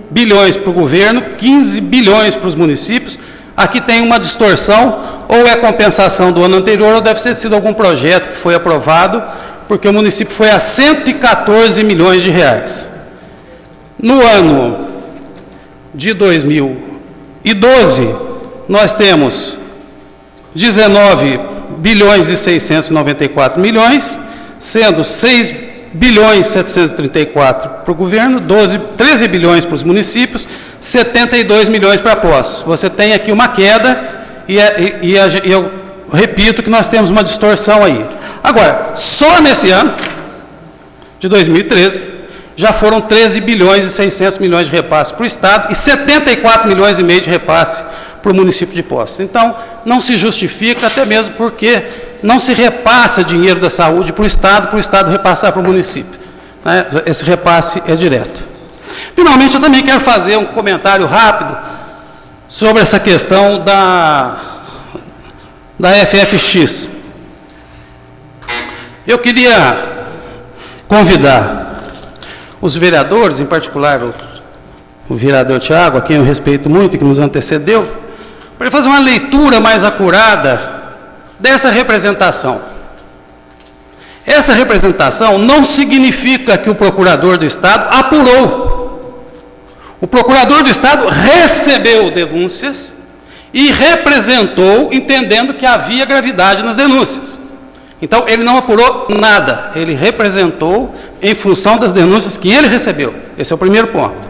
bilhões para o governo, 15 bilhões para os municípios. Aqui tem uma distorção, ou é compensação do ano anterior, ou deve ter sido algum projeto que foi aprovado, porque o município foi a 114 milhões de reais. No ano de 2012, nós temos 19 bilhões e 694 milhões, sendo 6 bilhões e 734 para o governo, 13 bilhões para os municípios, 72 milhões para Poços. Você tem aqui uma queda e eu repito que nós temos uma distorção aí. Agora, só nesse ano de 2013, já foram 13 bilhões e 600 milhões de repasse para o Estado e 74 milhões e meio de repasse para o município de Poços. Então, não se justifica, até mesmo porque não se repassa dinheiro da saúde para o Estado repassar para o município, né? Esse repasse é direto. Finalmente, eu também quero fazer um comentário rápido sobre essa questão da FFX. Eu queria convidar os vereadores, em particular o vereador Tiago, a quem eu respeito muito e que nos antecedeu, para fazer uma leitura mais acurada dessa representação. Essa representação não significa que o procurador do Estado apurou. O procurador do Estado recebeu denúncias e representou, entendendo que havia gravidade nas denúncias. Então, ele não apurou nada, ele representou em função das denúncias que ele recebeu. Esse é o primeiro ponto.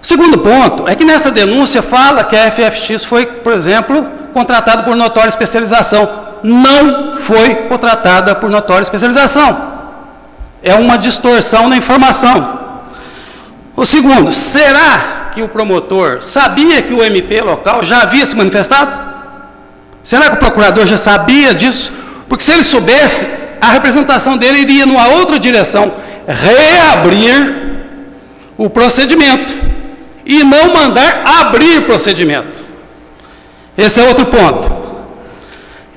O segundo ponto é que nessa denúncia fala que a FFX foi, por exemplo, contratada por notória especialização. Não foi contratada por notória especialização. É uma distorção na informação. O segundo, será que o promotor sabia que o MP local já havia se manifestado? Será que o procurador já sabia disso? Porque se ele soubesse, a representação dele iria numa outra direção, reabrir o procedimento e não mandar abrir procedimento. Esse é outro ponto.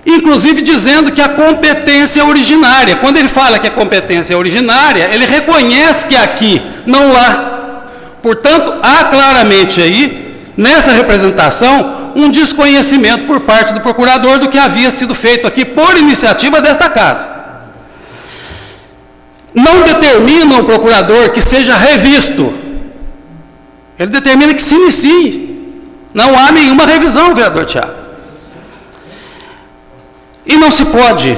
Inclusive dizendo que a competência é originária. Quando ele fala que a competência é originária, ele reconhece que é aqui, não lá. Portanto, há claramente aí, nessa representação, um desconhecimento por parte do procurador do que havia sido feito aqui por iniciativa desta casa. Não determina o procurador que seja revisto. Ele determina que se inicie. Não há nenhuma revisão, vereador Tiago. E não se pode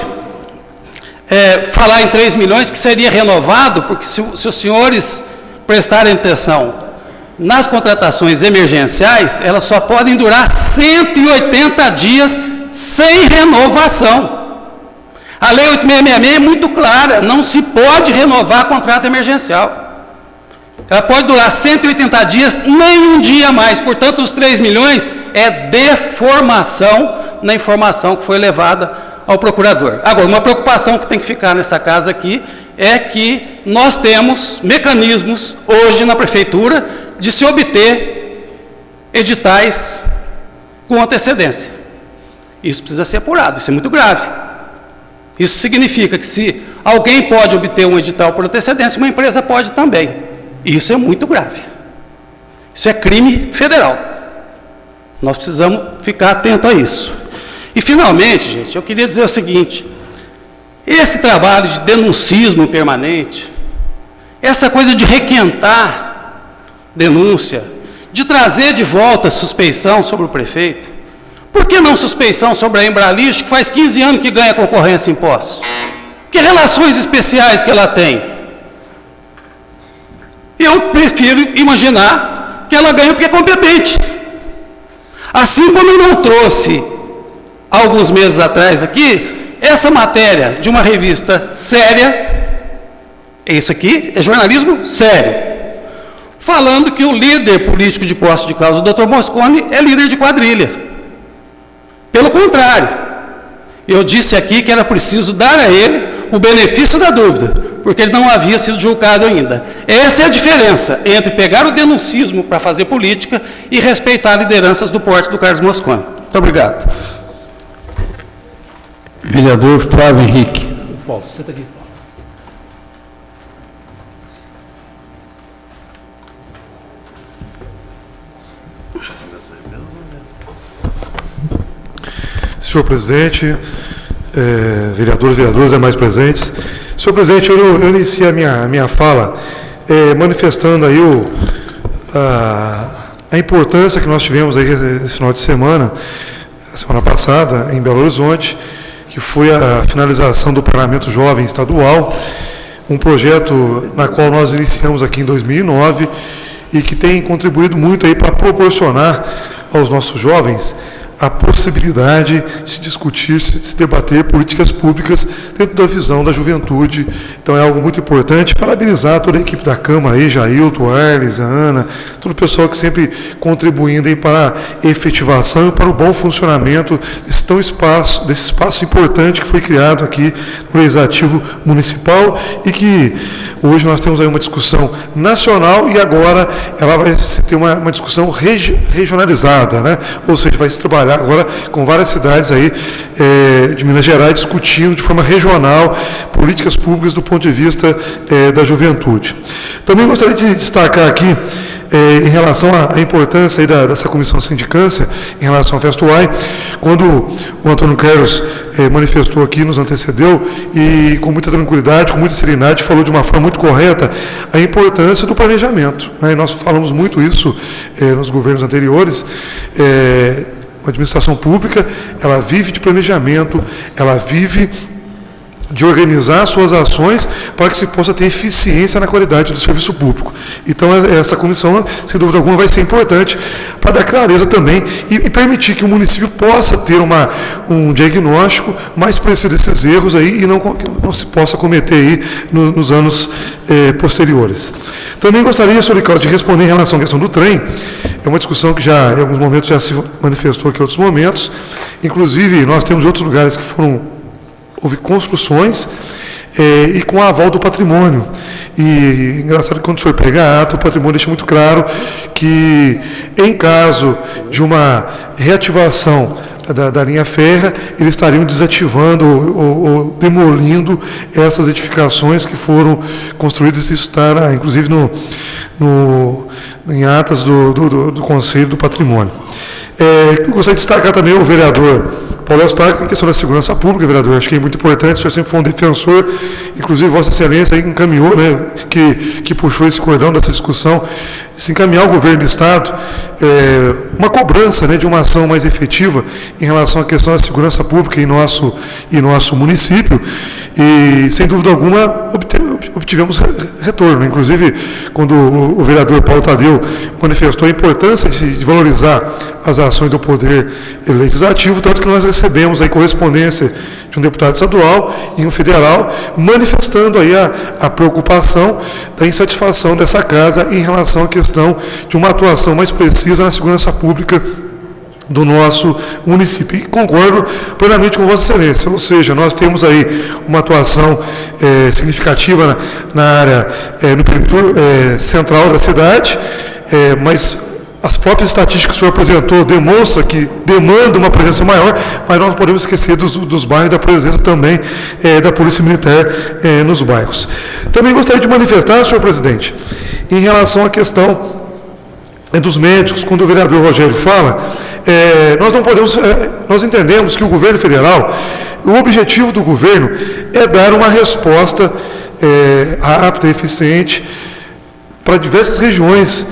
falar em 3 milhões que seria renovado, porque se os senhores prestarem atenção nas contratações emergenciais, elas só podem durar 180 dias sem renovação. A Lei 8666 é muito clara, não se pode renovar contrato emergencial. Ela pode durar 180 dias, nem um dia mais. Portanto, os 3 milhões é deformação na informação que foi levada ao procurador. Agora, uma preocupação que tem que ficar nessa casa aqui é que nós temos mecanismos hoje na prefeitura de se obter editais com antecedência. Isso precisa ser apurado, isso é muito grave. Isso significa que se alguém pode obter um edital por antecedência, uma empresa pode também. Isso é muito grave. Isso é crime federal. Nós precisamos ficar atentos a isso. E, finalmente, gente, eu queria dizer o seguinte: esse trabalho de denuncismo permanente, essa coisa de requentar denúncia, de trazer de volta suspeição sobre o prefeito, por que não suspeição sobre a Embralix, que faz 15 anos que ganha concorrência em Poços? Que relações especiais que ela tem? Eu prefiro imaginar que ela ganha porque é competente. Assim como eu não trouxe, alguns meses atrás aqui, essa matéria de uma revista séria, isso aqui é jornalismo sério, falando que o líder político de Poços de Caldas, o Dr. Mosconi, é líder de quadrilha. Pelo contrário, eu disse aqui que era preciso dar a ele o benefício da dúvida, porque ele não havia sido julgado ainda. Essa é a diferença entre pegar o denuncismo para fazer política e respeitar lideranças do porte do Carlos Mosconi. Muito obrigado. Vereador Flávio Henrique. Paulo, senta aqui. Senhor presidente, vereadores, demais presentes. Senhor presidente, eu inicio a minha fala manifestando aí a importância que nós tivemos aí nesse final de semana, semana passada, em Belo Horizonte, que foi a finalização do Parlamento Jovem Estadual, um projeto na qual nós iniciamos aqui em 2009 e que tem contribuído muito aí para proporcionar aos nossos jovens a possibilidade de se discutir, se debater políticas públicas dentro da visão da juventude. Então é algo muito importante. Parabenizar toda a equipe da Câmara aí, Jailton, Arles, a Ana, todo o pessoal que sempre contribuindo aí para a efetivação e para o bom funcionamento desse espaço importante que foi criado aqui no Legislativo Municipal e que hoje nós temos aí uma discussão nacional e agora ela vai ter uma discussão regionalizada, né? Ou seja, vai se trabalhar agora com várias cidades aí de Minas Gerais discutindo de forma regional políticas públicas do ponto de vista da juventude. Também gostaria de destacar aqui em relação à importância aí dessa comissão sindicância, em relação à Festuai, quando o Antônio Carlos manifestou aqui, nos antecedeu, e com muita tranquilidade, com muita serenidade, falou de uma forma muito correta a importância do planejamento, né? E nós falamos muito isso nos governos anteriores. A administração pública, ela vive de planejamento, ela vive de organizar suas ações para que se possa ter eficiência na qualidade do serviço público. Então, essa comissão, sem dúvida alguma, vai ser importante para dar clareza também e permitir que o município possa ter um diagnóstico mais preciso desses erros aí e não se possa cometer aí nos anos posteriores. Também gostaria, senhor Ricardo, de responder em relação à questão do trem. É uma discussão que já, em alguns momentos, já se manifestou aqui em outros momentos. Inclusive, nós temos outros lugares que houve construções e com aval do patrimônio. E engraçado que quando o senhor pega a ata, o patrimônio deixa muito claro que, em caso de uma reativação da linha férrea, eles estariam desativando ou demolindo essas edificações que foram construídas. Isso está, inclusive, em atas do Conselho do Patrimônio. Gostaria de destacar também o vereador Paulo Eustáquio, em questão da segurança pública, vereador. Acho que é muito importante, o senhor sempre foi um defensor, inclusive Vossa Excelência aí encaminhou, né, que puxou esse cordão dessa discussão, se encaminhar ao governo do Estado uma cobrança, né, de uma ação mais efetiva em relação à questão da segurança pública em nosso município, e, sem dúvida alguma, obtivemos retorno. Inclusive, quando o vereador Paulo Tadeu manifestou a importância de valorizar as ações do Poder Legislativo, tanto que nós recebemos aí correspondência de um deputado estadual e um federal, manifestando aí a preocupação da insatisfação dessa casa em relação à questão de uma atuação mais precisa na segurança pública do nosso município. E concordo plenamente com Vossa Excelência, ou seja, nós temos aí uma atuação significativa na área, no perímetro central da cidade, mas as próprias estatísticas que o senhor apresentou demonstram que demanda uma presença maior, mas nós não podemos esquecer dos bairros, da presença também da Polícia Militar nos bairros. Também gostaria de manifestar, senhor presidente, em relação à questão dos médicos, quando o vereador Rogério fala, nós não podemos, nós entendemos que o governo federal, o objetivo do governo é dar uma resposta rápida e eficiente para diversas regiões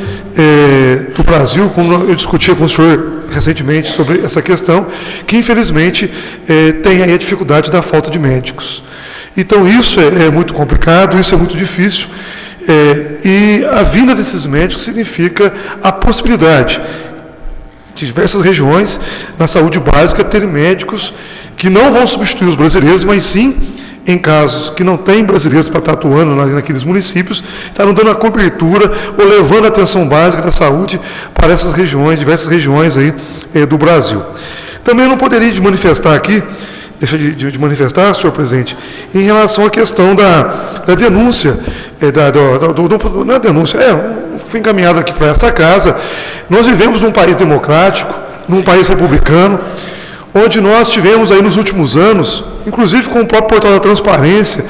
do Brasil, como eu discutia com o senhor recentemente sobre essa questão, que infelizmente tem aí a dificuldade da falta de médicos. Então isso é muito complicado, isso é muito difícil, e a vinda desses médicos significa a possibilidade de diversas regiões na saúde básica terem médicos que não vão substituir os brasileiros, mas sim, em casos que não tem brasileiros para estar atuando naqueles municípios, estarão dando a cobertura ou levando a atenção básica da saúde para essas regiões, diversas regiões aí do Brasil. Também não poderia manifestar aqui, deixar de manifestar, senhor presidente, em relação à questão da denúncia, não é denúncia, foi encaminhado aqui para esta casa. Nós vivemos num país democrático, num país republicano, onde nós tivemos aí nos últimos anos, inclusive com o próprio portal da transparência,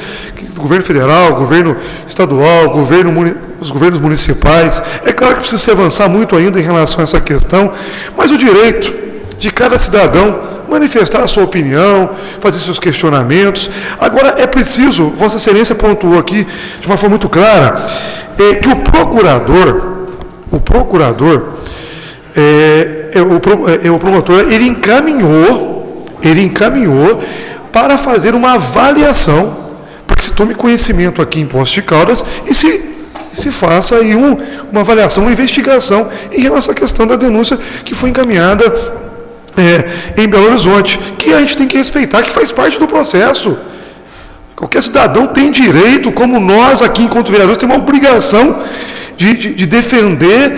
do governo federal, governo estadual, os governos municipais. É claro que precisa se avançar muito ainda em relação a essa questão, mas o direito de cada cidadão manifestar a sua opinião, fazer seus questionamentos. Agora, é preciso, Vossa Excelência pontuou aqui de uma forma muito clara, que o promotor, ele encaminhou para fazer uma avaliação, para que se tome conhecimento aqui em Poços de Caldas e se faça aí uma avaliação, uma investigação em relação à questão da denúncia que foi encaminhada em Belo Horizonte, que a gente tem que respeitar, que faz parte do processo. Qualquer cidadão tem direito, como nós aqui, enquanto vereadores, temos uma obrigação de defender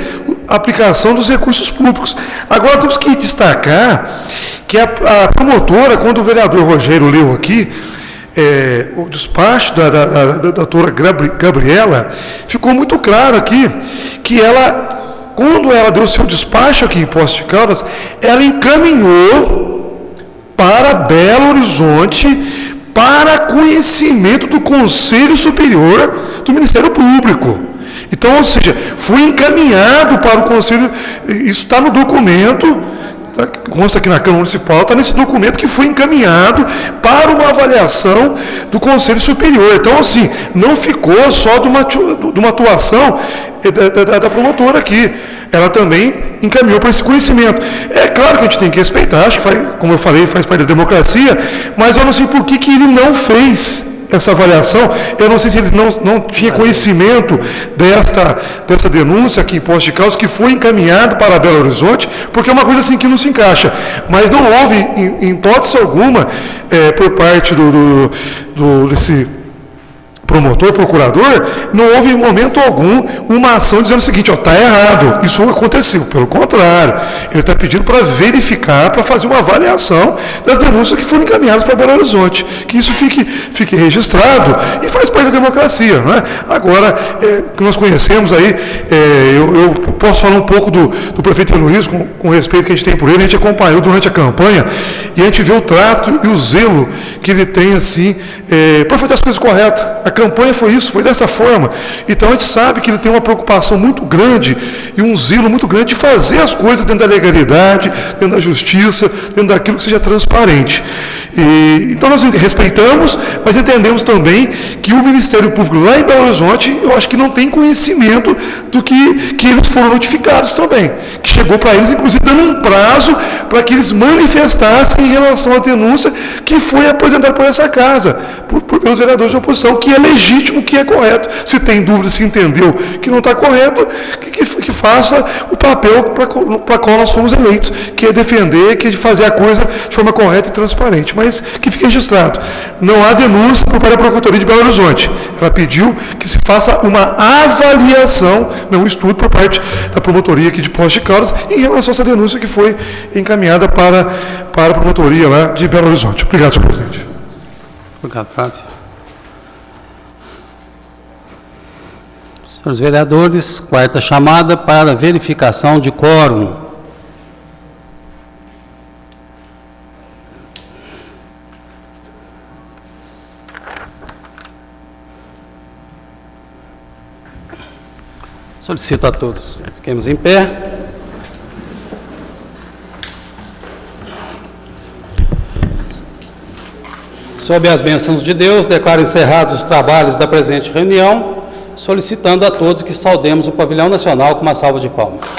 a aplicação dos recursos públicos. Agora, temos que destacar que a promotora, quando o vereador Rogério leu aqui, o despacho da doutora Gabriela, ficou muito claro aqui que ela, quando ela deu o seu despacho aqui em Poços de Caldas, ela encaminhou para Belo Horizonte para conhecimento do Conselho Superior do Ministério Público. Então, ou seja, foi encaminhado para o Conselho, isso está no documento, consta aqui na Câmara Municipal, está nesse documento que foi encaminhado para uma avaliação do Conselho Superior. Então, assim, não ficou só de uma atuação da promotora aqui. ela também encaminhou para esse conhecimento. É claro que a gente tem que respeitar, acho que, como eu falei, faz parte da democracia, mas eu não sei por que ele não fez essa avaliação. Eu não sei se ele não tinha conhecimento dessa denúncia aqui em Poços de Caldas, que foi encaminhado para Belo Horizonte, porque é uma coisa assim que não se encaixa. Mas não houve, em hipótese alguma, por parte desse promotor, procurador, não houve em momento algum uma ação dizendo o seguinte: está errado, isso aconteceu. Pelo contrário, ele está pedindo para verificar, para fazer uma avaliação das denúncias que foram encaminhadas para Belo Horizonte, que isso fique registrado e faz parte da democracia, não é? Agora, que nós conhecemos aí, eu posso falar um pouco do prefeito Heloísio, com o respeito que a gente tem por ele. A gente acompanhou durante a campanha e a gente vê o trato e o zelo que ele tem, assim, para fazer as coisas corretas. A campanha foi isso, foi dessa forma. Então a gente sabe que ele tem uma preocupação muito grande e um zelo muito grande de fazer as coisas dentro da legalidade, dentro da justiça, dentro daquilo que seja transparente. Então nós respeitamos, mas entendemos também que o Ministério Público lá em Belo Horizonte, eu acho que não tem conhecimento do que eles foram notificados também, que chegou para eles, inclusive, dando um prazo para que eles manifestassem em relação à denúncia que foi apresentada por essa casa, pelos vereadores de oposição, que é legítimo, que é correto. Se tem dúvida, se entendeu que não está correto, que faça o papel para qual nós fomos eleitos, que é defender, que é de fazer a coisa de forma correta e transparente. Mas que fique registrado, não há denúncia por parte da Procuradoria de Belo Horizonte. Ela pediu que se faça uma avaliação, não um estudo, por parte da promotoria aqui de Poços de Caldas, em relação a essa denúncia que foi encaminhada para a promotoria lá de Belo Horizonte. Obrigado, senhor presidente. Obrigado, Flávio. Senhores vereadores, quarta chamada para verificação de quórum. Solicito a todos, fiquemos em pé. Sob as bênçãos de Deus, declaro encerrados os trabalhos da presente reunião, solicitando a todos que saudemos o Pavilhão Nacional com uma salva de palmas.